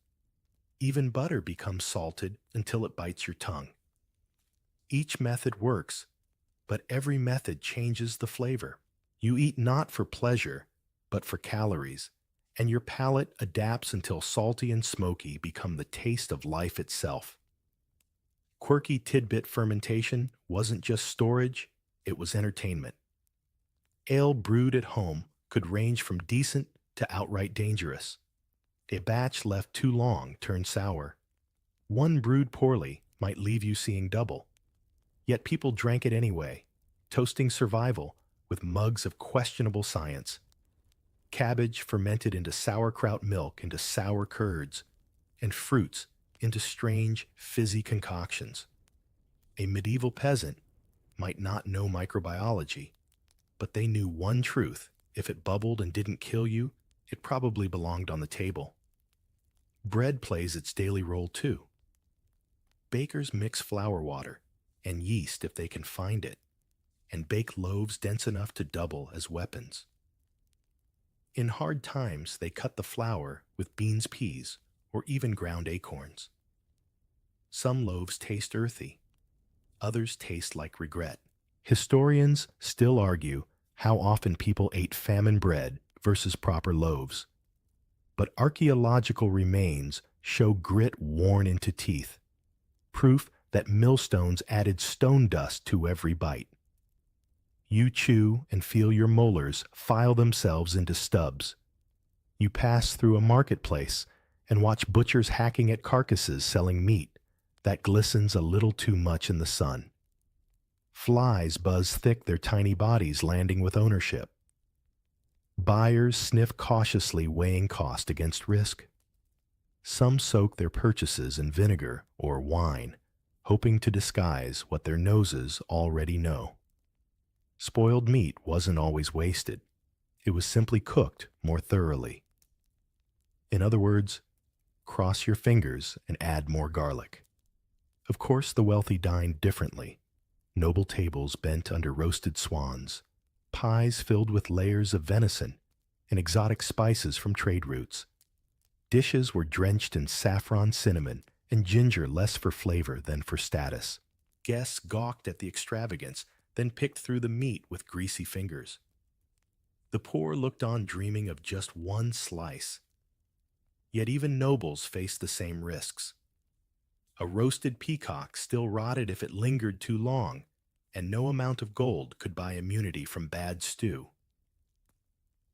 Even butter becomes salted until it bites your tongue. Each method works, but every method changes the flavor. You eat not for pleasure, but for calories, and your palate adapts until salty and smoky become the taste of life itself. Quirky tidbit fermentation wasn't just storage, it was entertainment. Ale brewed at home could range from decent to outright dangerous. A batch left too long turned sour. One brewed poorly might leave you seeing double. Yet people drank it anyway, toasting survival with mugs of questionable science. Cabbage fermented into sauerkraut milk into sour curds, and fruits into strange, fizzy concoctions. A medieval peasant might not know microbiology, but they knew one truth: if it bubbled and didn't kill you, it probably belonged on the table. Bread plays its daily role too. Bakers mix flour water and yeast if they can find it, and bake loaves dense enough to double as weapons. In hard times, they cut the flour with beans, peas, or even ground acorns. Some loaves taste earthy, others taste like regret. Historians still argue how often people ate famine bread versus proper loaves. But archaeological remains show grit worn into teeth, proof that millstones added stone dust to every bite. You chew and feel your molars file themselves into stubs. You pass through a marketplace and watch butchers hacking at carcasses selling meat that glistens a little too much in the sun. Flies buzz thick their tiny bodies landing with ownership. Buyers sniff cautiously weighing cost against risk. Some soak their purchases in vinegar or wine, hoping to disguise what their noses already know. Spoiled meat wasn't always wasted. It was simply cooked more thoroughly. In other words, cross your fingers and add more garlic. Of course, the wealthy dined differently. Noble tables bent under roasted swans, pies filled with layers of venison, and exotic spices from trade routes. Dishes were drenched in saffron, cinnamon, and ginger less for flavor than for status. Guests gawked at the extravagance, then picked through the meat with greasy fingers. The poor looked on dreaming of just one slice. Yet even nobles faced the same risks. A roasted peacock still rotted if it lingered too long, and no amount of gold could buy immunity from bad stew.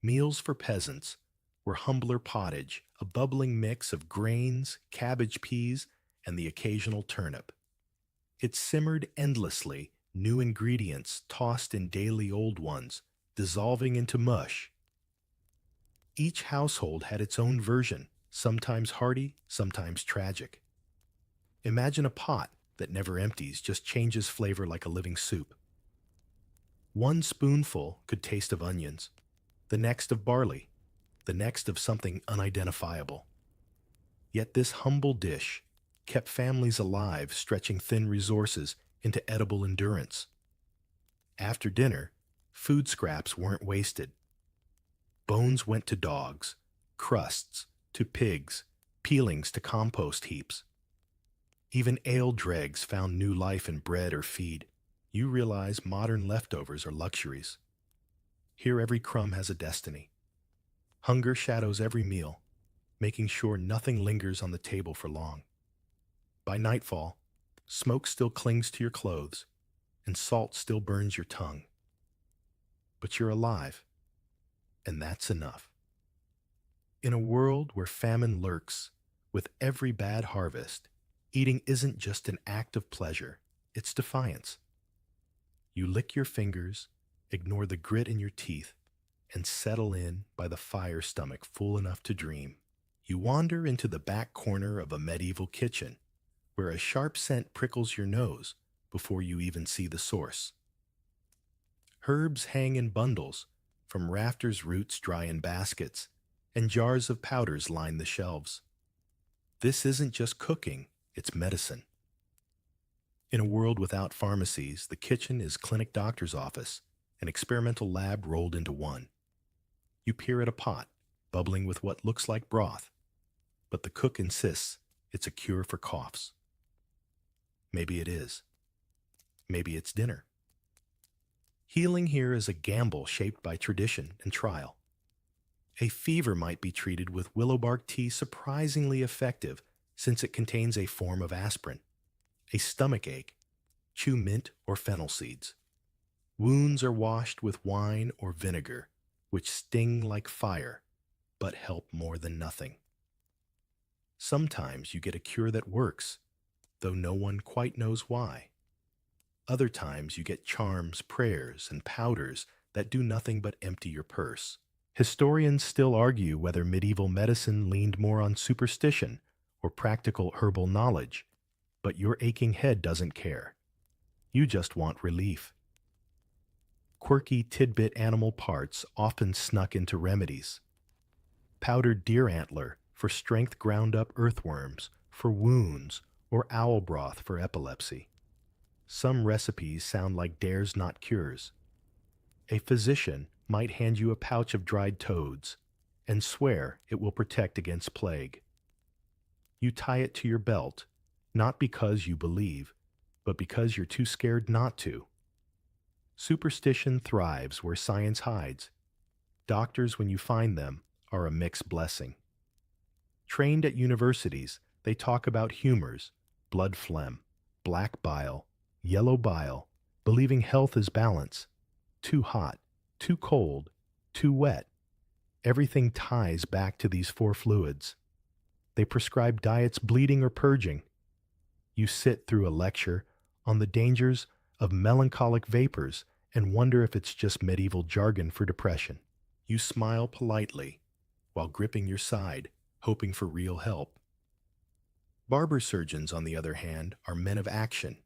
Meals for peasants were humbler pottage, a bubbling mix of grains, cabbage peas, and the occasional turnip. It simmered endlessly, new ingredients tossed in daily old ones, dissolving into mush. Each household had its own version, sometimes hearty, sometimes tragic. Imagine a pot that never empties, just changes flavor like a living soup. One spoonful could taste of onions, the next of barley, the next of something unidentifiable. Yet this humble dish kept families alive, stretching thin resources into edible endurance. After dinner, food scraps weren't wasted. Bones went to dogs, crusts to pigs, peelings to compost heaps. Even ale dregs found new life in bread or feed. You realize modern leftovers are luxuries. Here every crumb has a destiny. Hunger shadows every meal, making sure nothing lingers on the table for long. By nightfall, smoke still clings to your clothes, and salt still burns your tongue. But you're alive, and that's enough. In a world where famine lurks, with every bad harvest, eating isn't just an act of pleasure, it's defiance. You lick your fingers, ignore the grit in your teeth, and settle in by the fire stomach full enough to dream. You wander into the back corner of a medieval kitchen, where a sharp scent prickles your nose before you even see the source. Herbs hang in bundles, from rafters roots dry in baskets, and jars of powders line the shelves. This isn't just cooking, it's medicine. In a world without pharmacies, the kitchen is clinic doctor's office, an experimental lab rolled into one. You peer at a pot, bubbling with what looks like broth, but the cook insists it's a cure for coughs. Maybe it is. Maybe it's dinner. Healing here is a gamble shaped by tradition and trial. A fever might be treated with willow bark tea, surprisingly effective since it contains a form of aspirin. A stomach ache, chew mint or fennel seeds. Wounds are washed with wine or vinegar, which sting like fire, but help more than nothing. Sometimes you get a cure that works, though no one quite knows why. Other times you get charms, prayers, and powders that do nothing but empty your purse. Historians still argue whether medieval medicine leaned more on superstition or practical herbal knowledge, but your aching head doesn't care. You just want relief. Quirky tidbit animal parts often snuck into remedies. Powdered deer antler for strength ground up earthworms, for wounds, or owl broth for epilepsy. Some recipes sound like dares not cures. A physician might hand you a pouch of dried toads and swear it will protect against plague. You tie it to your belt, not because you believe, but because you're too scared not to. Superstition thrives where science hides. Doctors, when you find them, are a mixed blessing. Trained at universities, they talk about humors, blood phlegm, black bile, yellow bile, believing health is balance. Too hot, too cold, too wet. Everything ties back to these four fluids. They prescribe diets bleeding or purging. You sit through a lecture on the dangers of melancholic vapors and wonder if it's just medieval jargon for depression. You smile politely while gripping your side, hoping for real help. Barber surgeons, on the other hand, are men of action.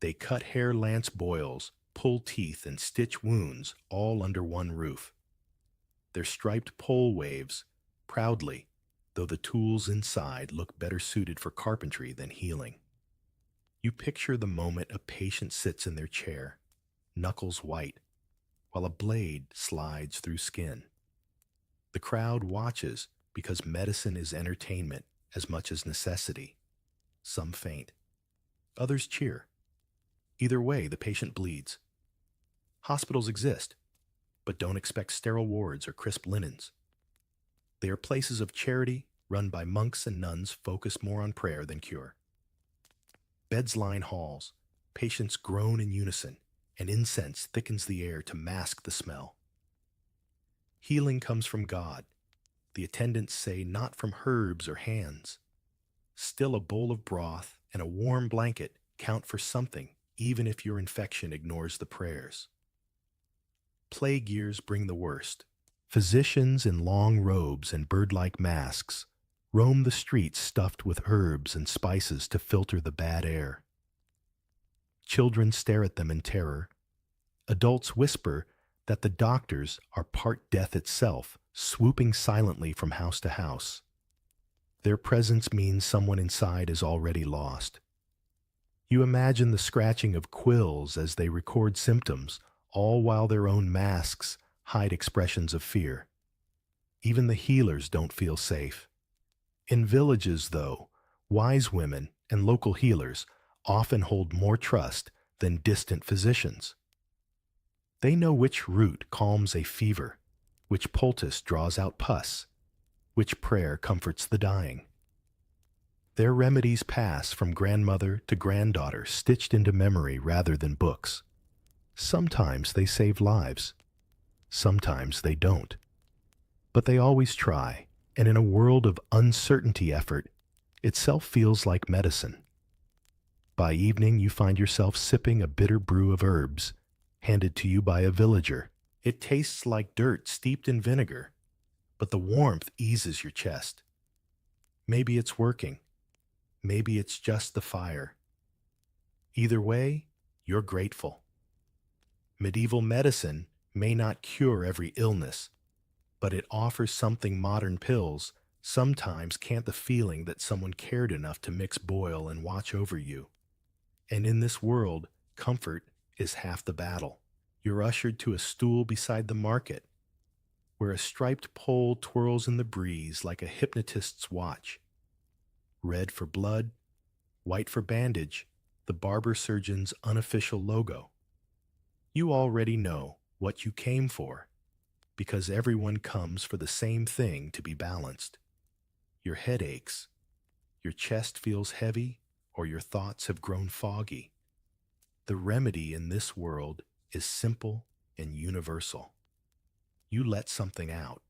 They cut hair lance boils, pull teeth, and stitch wounds all under one roof. Their striped pole waves proudly, though the tools inside look better suited for carpentry than healing. You picture the moment a patient sits in their chair, knuckles white, while a blade slides through skin. The crowd watches because medicine is entertainment as much as necessity. Some faint. Others cheer. Either way, the patient bleeds. Hospitals exist, but don't expect sterile wards or crisp linens. They are places of charity run by monks and nuns focused more on prayer than cure. Beds line halls, patients groan in unison, and incense thickens the air to mask the smell. Healing comes from God, the attendants say, not from herbs or hands. Still, a bowl of broth and a warm blanket count for something, even if your infection ignores the prayers. Plague years bring the worst. Physicians in long robes and bird-like masks roam the streets stuffed with herbs and spices to filter the bad air. Children stare at them in terror. Adults whisper that the doctors are part death itself, swooping silently from house to house. Their presence means someone inside is already lost. You imagine the scratching of quills as they record symptoms, all while their own masks hide expressions of fear. Even the healers don't feel safe. In villages, though, wise women and local healers often hold more trust than distant physicians. They know which root calms a fever, which poultice draws out pus, which prayer comforts the dying. Their remedies pass from grandmother to granddaughter, stitched into memory rather than books. Sometimes they save lives. Sometimes they don't. But they always try, and in a world of uncertainty, effort itself feels like medicine. By evening, you find yourself sipping a bitter brew of herbs, handed to you by a villager. It tastes like dirt steeped in vinegar, but the warmth eases your chest. Maybe it's working. Maybe it's just the fire. Either way, you're grateful. Medieval medicine may not cure every illness, but it offers something modern pills sometimes can't: the feeling that someone cared enough to mix, boil, and watch over you. And in this world, comfort is half the battle. You're ushered to a stool beside the market, where a striped pole twirls in the breeze like a hypnotist's watch. Red for blood, white for bandage, the barber surgeon's unofficial logo. You already know what you came for, because everyone comes for the same thing: to be balanced. Your head aches, your chest feels heavy, or your thoughts have grown foggy. The remedy in this world is simple and universal. You let something out.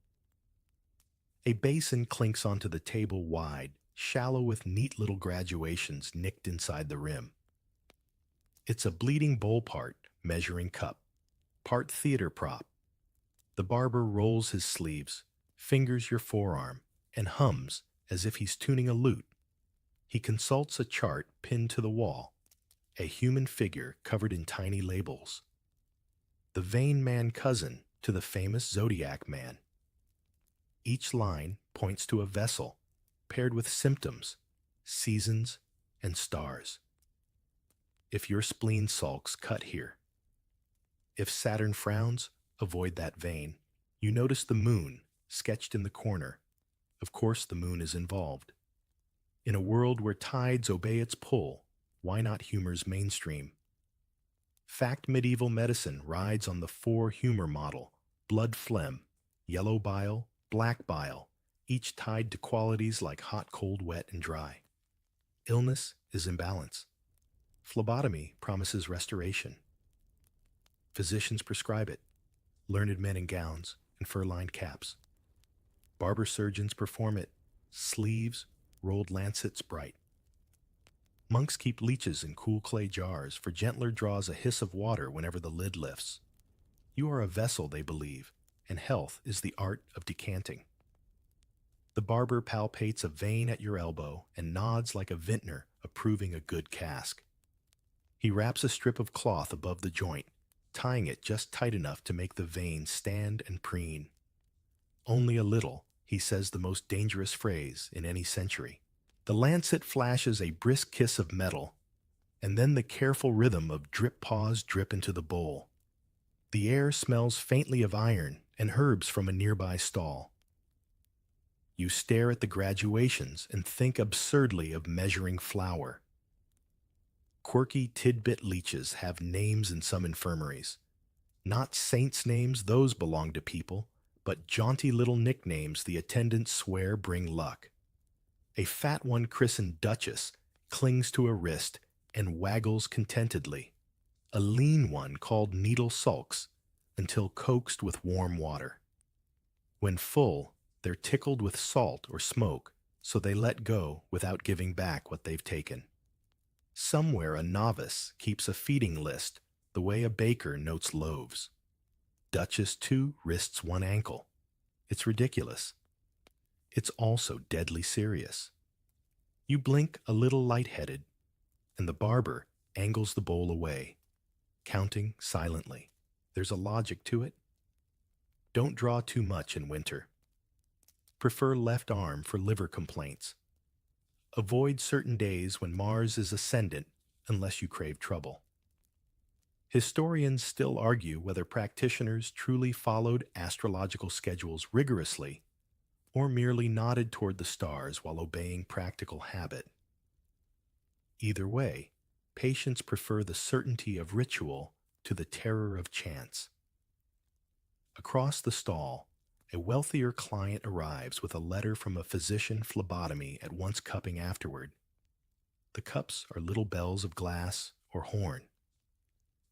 A basin clinks onto the table, wide, shallow, with neat little graduations nicked inside the rim. It's a bleeding bowl, part measuring cup, part theater prop. The barber rolls his sleeves, fingers your forearm, and hums as if he's tuning a lute. He consults a chart pinned to the wall, a human figure covered in tiny labels. The vain man cousin to the famous zodiac man. Each line points to a vessel, paired with symptoms, seasons, and stars. If your spleen sulks, cut here. If Saturn frowns, avoid that vein. You notice the moon, sketched in the corner. Of course, the moon is involved. In a world where tides obey its pull, why not humor's mainstream? Fact: medieval medicine rides on the four humor model, blood phlegm, yellow bile, black bile, each tied to qualities like hot, cold, wet, and dry. Illness is imbalance. Phlebotomy promises restoration. Physicians prescribe it, learned men in gowns and fur-lined caps. Barber surgeons perform it, sleeves, rolled lancets bright. Monks keep leeches in cool clay jars, for gentler draws a hiss of water whenever the lid lifts. You are a vessel, they believe, and health is the art of decanting. The barber palpates a vein at your elbow and nods like a vintner approving a good cask. He wraps a strip of cloth above the joint, tying it just tight enough to make the vein stand and preen. Only a little, he says the most dangerous phrase in any century. The lancet flashes a brisk kiss of metal, and then the careful rhythm of drip paws drip into the bowl. The air smells faintly of iron and herbs from a nearby stall. You stare at the graduations and think absurdly of measuring flour. Quirky tidbit leeches have names in some infirmaries. Not saints' names, those belong to people, but jaunty little nicknames the attendants swear bring luck. A fat one christened Duchess clings to a wrist and waggles contentedly. A lean one called Needle sulks until coaxed with warm water. When full, they're tickled with salt or smoke, so they let go without giving back what they've taken. Somewhere a novice keeps a feeding list the way a baker notes loaves. Duchess, too, wrists one ankle. It's ridiculous. It's also deadly serious. You blink a little lightheaded, and the barber angles the bowl away, counting silently. There's a logic to it. Don't draw too much in winter. Prefer left arm for liver complaints. Avoid certain days when Mars is ascendant unless you crave trouble. Historians still argue whether practitioners truly followed astrological schedules rigorously or merely nodded toward the stars while obeying practical habit. Either way, patients prefer the certainty of ritual to the terror of chance. Across the stall, a wealthier client arrives with a letter from a physician phlebotomy at once cupping afterward. The cups are little bells of glass or horn.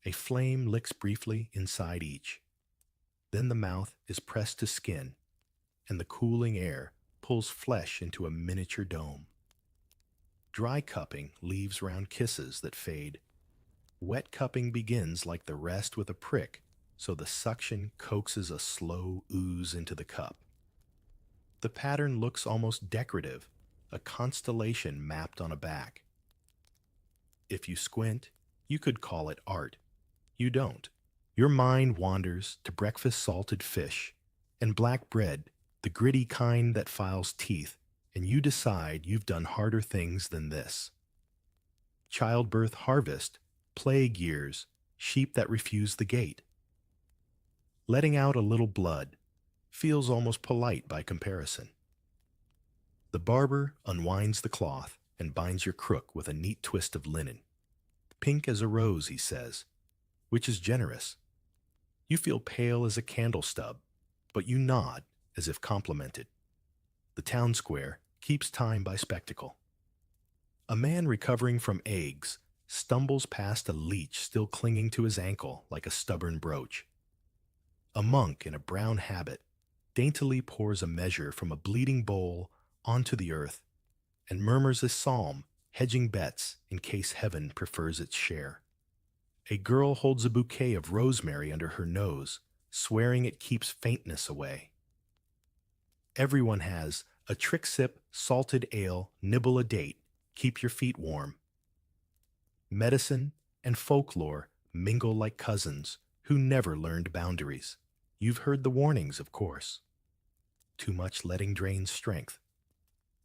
A flame licks briefly inside each. Then the mouth is pressed to skin, and the cooling air pulls flesh into a miniature dome. Dry cupping leaves round kisses that fade. Wet cupping begins like the rest with a prick, so the suction coaxes a slow ooze into the cup. The pattern looks almost decorative, a constellation mapped on a back. If you squint, you could call it art. You don't. Your mind wanders to breakfast salted fish and black bread, the gritty kind that files teeth, and you decide you've done harder things than this. Childbirth harvest, plague years, sheep that refuse the gate. Letting out a little blood feels almost polite by comparison. The barber unwinds the cloth and binds your crook with a neat twist of linen. Pink as a rose, he says, which is generous. You feel pale as a candle stub, but you nod as if complimented. The town square keeps time by spectacle. A man recovering from agues stumbles past a leech still clinging to his ankle like a stubborn brooch. A monk in a brown habit daintily pours a measure from a bleeding bowl onto the earth and murmurs a psalm, hedging bets in case heaven prefers its share. A girl holds a bouquet of rosemary under her nose, swearing it keeps faintness away. Everyone has a trick sip, salted ale, nibble a date, keep your feet warm. Medicine and folklore mingle like cousins who never learned boundaries. You've heard the warnings, of course. Too much letting drain strength.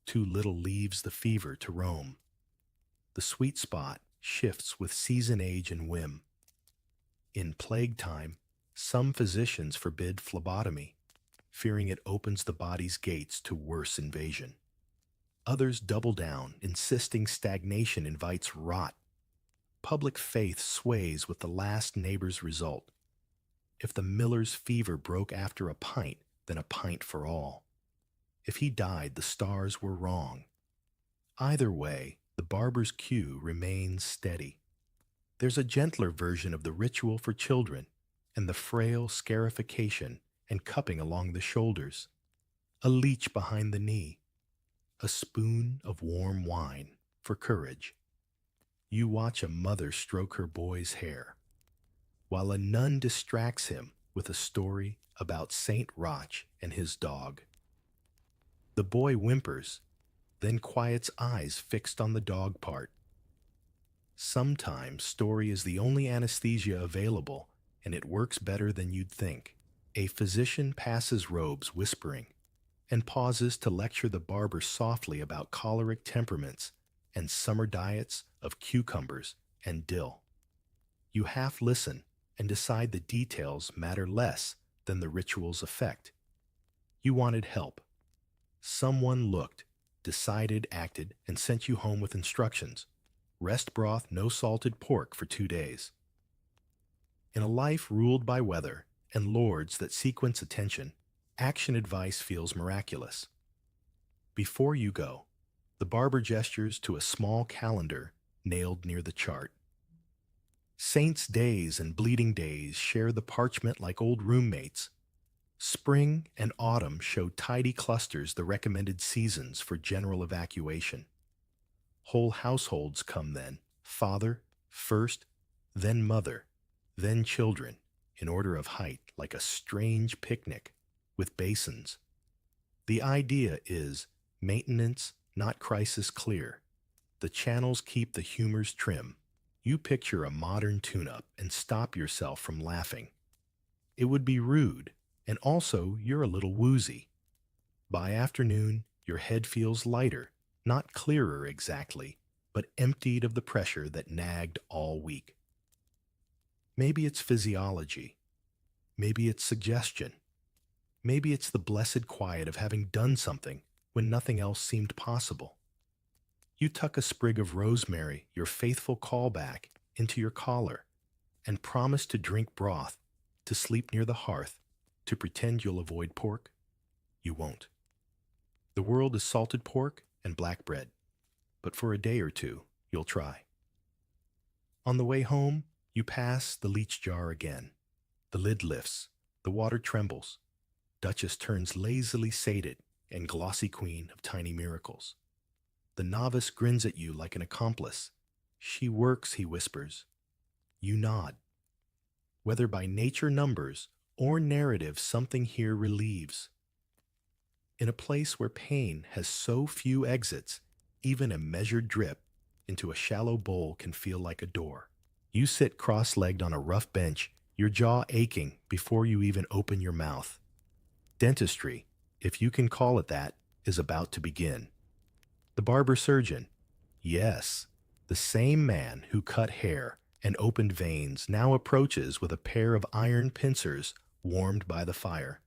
Too little leaves the fever to roam. The sweet spot shifts with season, age, and whim. In plague time, some physicians forbid phlebotomy, fearing it opens the body's gates to worse invasion. Others double down, insisting stagnation invites rot. Public faith sways with the last neighbor's result. If the miller's fever broke after a pint, then a pint for all. If he died, the stars were wrong. Either way, the barber's cue remains steady. There's a gentler version of the ritual for children, and the frail scarification and cupping along the shoulders, a leech behind the knee, a spoon of warm wine for courage. You watch a mother stroke her boy's hair, while a nun distracts him with a story about Saint Roch and his dog. The boy whimpers, then quiets eyes fixed on the dog part. Sometimes story is the only anesthesia available, and it works better than you'd think. A physician passes robes whispering, and pauses to lecture the barber softly about choleric temperaments and summer diets of cucumbers and dill. You half listen and decide the details matter less than the ritual's effect. You wanted help. Someone looked, decided, acted, and sent you home with instructions. Rest broth, no salted pork for 2 days. In a life ruled by weather and lords that sequence attention, action advice feels miraculous. Before you go, the barber gestures to a small calendar nailed near the chart. Saints' days and bleeding days share the parchment like old roommates. Spring and autumn show tidy clusters the recommended seasons for general evacuation. Whole households come then, father first, then mother, then children, in order of height, like a strange picnic, with basins. The idea is maintenance, not crisis clear. The channels keep the humors trim. You picture a modern tune-up and stop yourself from laughing. It would be rude, and also you're a little woozy. By afternoon, your head feels lighter, not clearer exactly, but emptied of the pressure that nagged all week. Maybe it's physiology. Maybe it's suggestion. Maybe it's the blessed quiet of having done something when nothing else seemed possible. You tuck a sprig of rosemary, your faithful callback, into your collar and promise to drink broth, to sleep near the hearth, to pretend you'll avoid pork. You won't. The world is salted pork and black bread, but for a day or two, you'll try. On the way home, you pass the leech jar again. The lid lifts, the water trembles. Duchess turns lazily sated and glossy queen of tiny miracles. The novice grins at you like an accomplice. She works, he whispers. You nod. Whether by nature numbers or narrative, something here relieves. In a place where pain has so few exits, even a measured drip into a shallow bowl can feel like a door. You sit cross-legged on a rough bench, your jaw aching before you even open your mouth. Dentistry, if you can call it that, is about to begin. The barber surgeon, yes, the same man who cut hair and opened veins, now approaches with a pair of iron pincers warmed by the fire.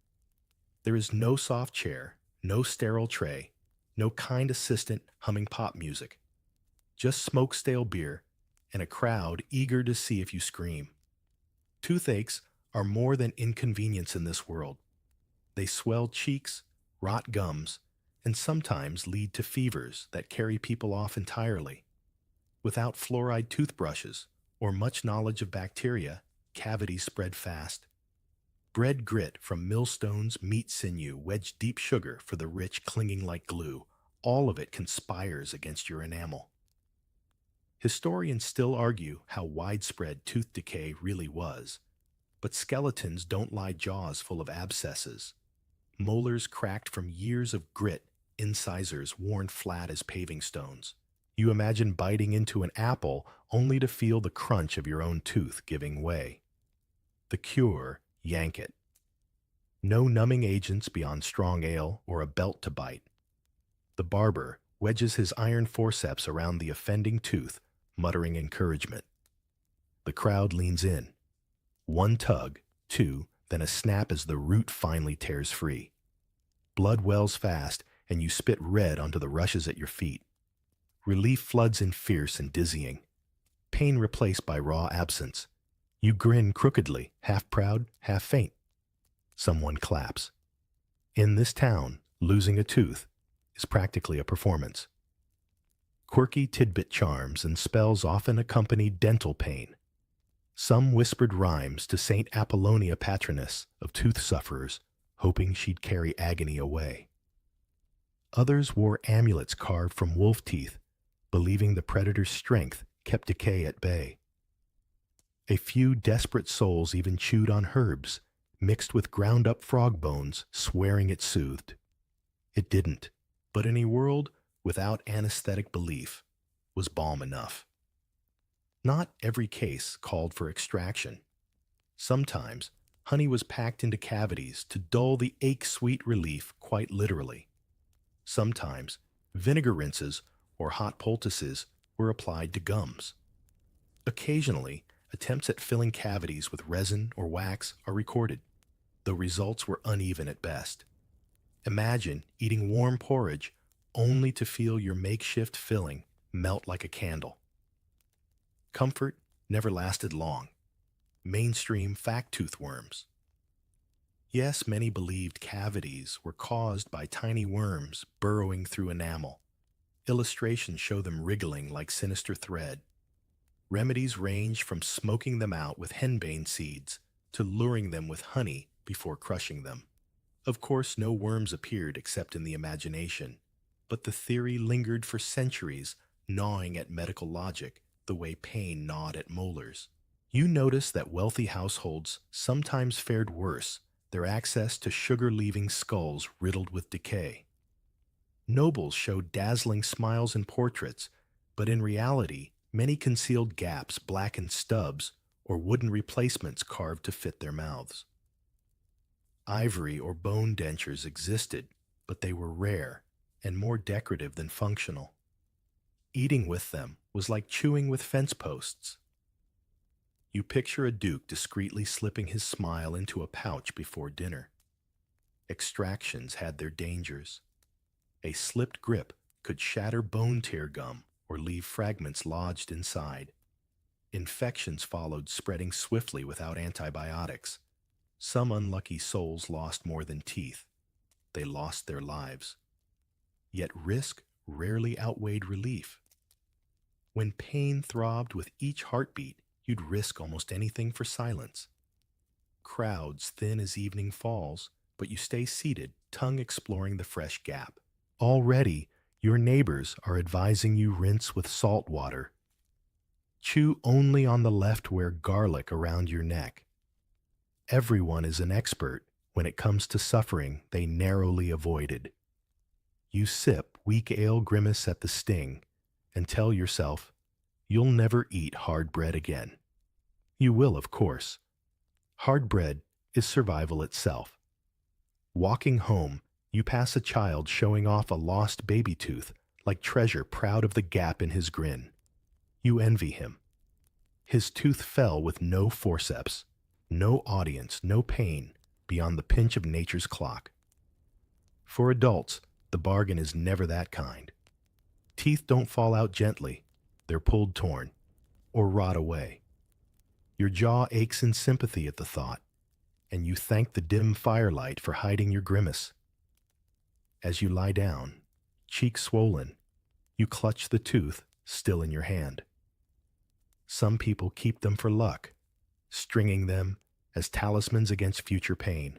There is no soft chair, no sterile tray, no kind assistant humming pop music. Just smoke-stale beer and a crowd eager to see if you scream. Toothaches are more than inconvenience in this world. They swell cheeks, rot gums, and sometimes lead to fevers that carry people off entirely. Without fluoride toothbrushes or much knowledge of bacteria, cavities spread fast. Bread grit from millstones, meat sinew, wedge deep sugar for the rich clinging like glue. All of it conspires against your enamel. Historians still argue how widespread tooth decay really was, but skeletons don't lie jaws full of abscesses. Molars cracked from years of grit, incisors worn flat as paving stones. You imagine biting into an apple only to feel the crunch of your own tooth giving way. The cure, yank it. No numbing agents beyond strong ale or a belt to bite. The barber wedges his iron forceps around the offending tooth, muttering encouragement. The crowd leans in. One tug, two, then a snap as the root finally tears free. Blood wells fast, and you spit red onto the rushes at your feet. Relief floods in fierce and dizzying. Pain replaced by raw absence. You grin crookedly, half proud, half faint. Someone claps. In this town, losing a tooth is practically a performance. Quirky tidbit charms and spells often accompany dental pain. Some whispered rhymes to Saint Apollonia, patroness of tooth sufferers, hoping she'd carry agony away. Others wore amulets carved from wolf teeth, believing the predator's strength kept decay at bay. A few desperate souls even chewed on herbs, mixed with ground-up frog bones, swearing it soothed. It didn't, but in a world without anesthetic belief was balm enough. Not every case called for extraction. Sometimes honey was packed into cavities to dull the ache-sweet relief quite literally. Sometimes vinegar rinses or hot poultices were applied to gums. Occasionally, attempts at filling cavities with resin or wax are recorded, though results were uneven at best. Imagine eating warm porridge only to feel your makeshift filling melt like a candle. Comfort never lasted long. Mainstream fact tooth worms. Yes, many believed cavities were caused by tiny worms burrowing through enamel. Illustrations show them wriggling like sinister thread. Remedies range from smoking them out with henbane seeds to luring them with honey before crushing them. Of course, no worms appeared except in the imagination, but the theory lingered for centuries, gnawing at medical logic the way pain gnawed at molars. You notice that wealthy households sometimes fared worse, their access to sugar-leaving skulls riddled with decay. Nobles showed dazzling smiles in portraits, but in reality, many concealed gaps, blackened stubs, or wooden replacements carved to fit their mouths. Ivory or bone dentures existed, but they were rare and more decorative than functional. Eating with them was like chewing with fence posts. You picture a duke discreetly slipping his smile into a pouch before dinner. Extractions had their dangers. A slipped grip could shatter bone tear gum or leave fragments lodged inside. Infections followed, spreading swiftly without antibiotics. Some unlucky souls lost more than teeth. They lost their lives. Yet risk rarely outweighed relief. When pain throbbed with each heartbeat, you'd risk almost anything for silence. Crowds thin as evening falls, but you stay seated, tongue exploring the fresh gap. Already, your neighbors are advising you rinse with salt water. Chew only on the left where garlic around your neck. Everyone is an expert when it comes to suffering they narrowly avoided. You sip weak ale, grimace at the sting, and tell yourself, you'll never eat hard bread again. You will, of course. Hard bread is survival itself. Walking home, you pass a child showing off a lost baby tooth like treasure, proud of the gap in his grin. You envy him. His tooth fell with no forceps, no audience, no pain beyond the pinch of nature's clock. For adults, the bargain is never that kind. Teeth don't fall out gently. They're pulled torn or rot away. Your jaw aches in sympathy at the thought, and you thank the dim firelight for hiding your grimace. As you lie down, cheeks swollen, you clutch the tooth still in your hand. Some people keep them for luck, stringing them as talismans against future pain.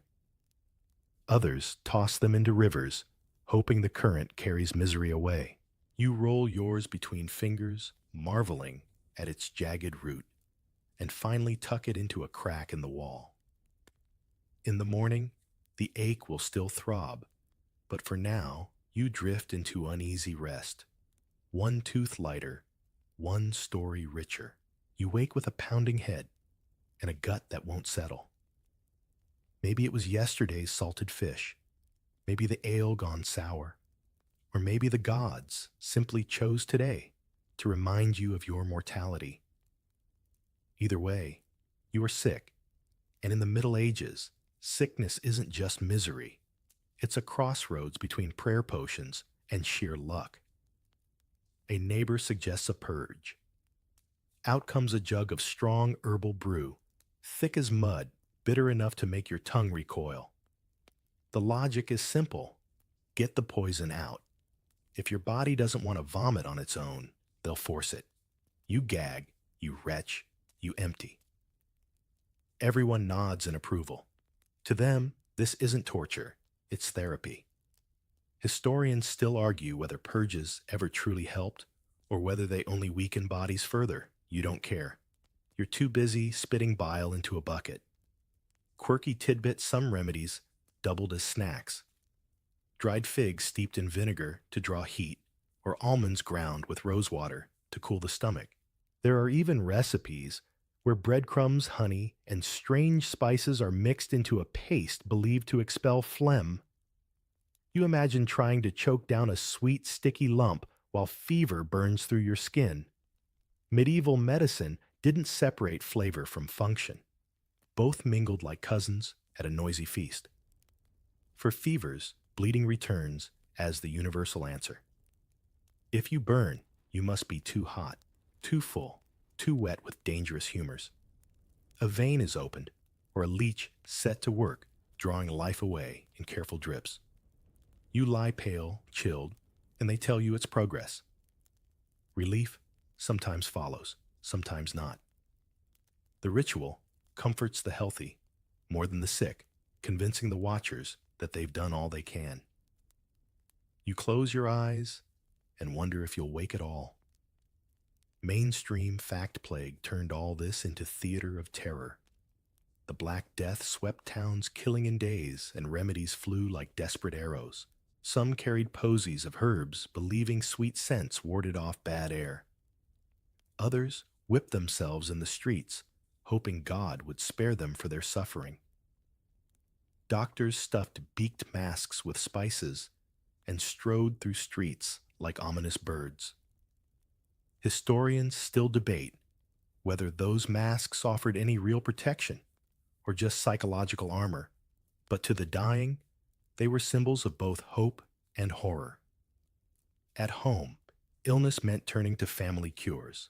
Others toss them into rivers, hoping the current carries misery away. You roll yours between fingers, marveling at its jagged root, and finally tuck it into a crack in the wall. In the morning, the ache will still throb, but for now, you drift into uneasy rest. One tooth lighter, one story richer. You wake with a pounding head and a gut that won't settle. Maybe it was yesterday's salted fish, maybe the ale gone sour, or maybe the gods simply chose today to remind you of your mortality. Either way, you are sick, and in the Middle Ages, sickness isn't just misery. It's a crossroads between prayer potions and sheer luck. A neighbor suggests a purge. Out comes a jug of strong herbal brew, thick as mud, bitter enough to make your tongue recoil. The logic is simple. Get the poison out. If your body doesn't want to vomit on its own, they'll force it. You gag, you retch, you empty. Everyone nods in approval. To them, this isn't torture, it's therapy. Historians still argue whether purges ever truly helped or whether they only weaken bodies further. You don't care. You're too busy spitting bile into a bucket. Quirky tidbits, some remedies doubled as snacks. Dried figs steeped in vinegar to draw heat, or almonds ground with rosewater to cool the stomach. There are even recipes where breadcrumbs, honey, and strange spices are mixed into a paste believed to expel phlegm. You imagine trying to choke down a sweet, sticky lump while fever burns through your skin. Medieval medicine didn't separate flavor from function. Both mingled like cousins at a noisy feast. For fevers, bleeding returns as the universal answer. If you burn, you must be too hot, too full, too wet with dangerous humors. A vein is opened, or a leech set to work, drawing life away in careful drips. You lie pale, chilled, and they tell you it's progress. Relief sometimes follows, sometimes not. The ritual comforts the healthy more than the sick, convincing the watchers that they've done all they can. You close your eyes and wonder if you'll wake at all. Mainstream fact plague turned all this into theater of terror. The Black Death swept towns, killing in days, and remedies flew like desperate arrows. Some carried posies of herbs, believing sweet scents warded off bad air. Others whipped themselves in the streets, hoping God would spare them for their suffering. Doctors stuffed beaked masks with spices and strode through streets like ominous birds. Historians still debate whether those masks offered any real protection or just psychological armor, but to the dying, they were symbols of both hope and horror. At home, illness meant turning to family cures.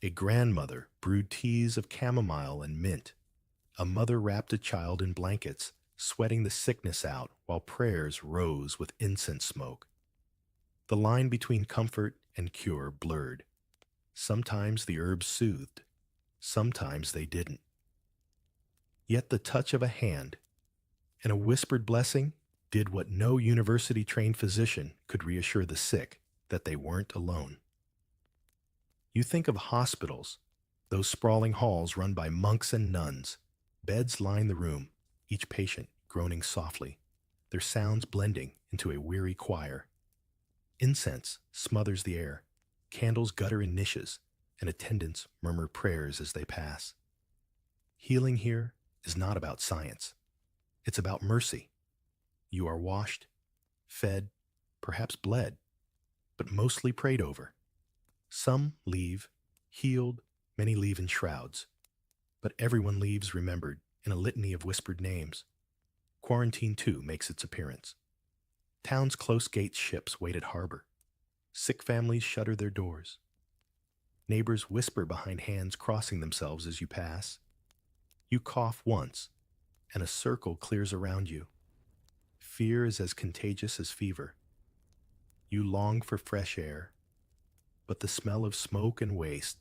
A grandmother brewed teas of chamomile and mint. A mother wrapped a child in blankets, sweating the sickness out while prayers rose with incense smoke. The line between comfort and cure blurred. Sometimes the herbs soothed, sometimes they didn't. Yet the touch of a hand and a whispered blessing did what no university-trained physician could reassure the sick that they weren't alone. You think of hospitals, those sprawling halls run by monks and nuns. Beds line the room, each patient groaning softly, their sounds blending into a weary choir. Incense smothers the air, candles gutter in niches, and attendants murmur prayers as they pass. Healing here is not about science. It's about mercy. You are washed, fed, perhaps bled, but mostly prayed over. Some leave, healed, many leave in shrouds. But everyone leaves remembered in a litany of whispered names. Quarantine, too, makes its appearance. Town's close gate ships wait at harbor. Sick families shutter their doors. Neighbors whisper behind hands crossing themselves as you pass. You cough once, and a circle clears around you. Fear is as contagious as fever. You long for fresh air, but the smell of smoke and waste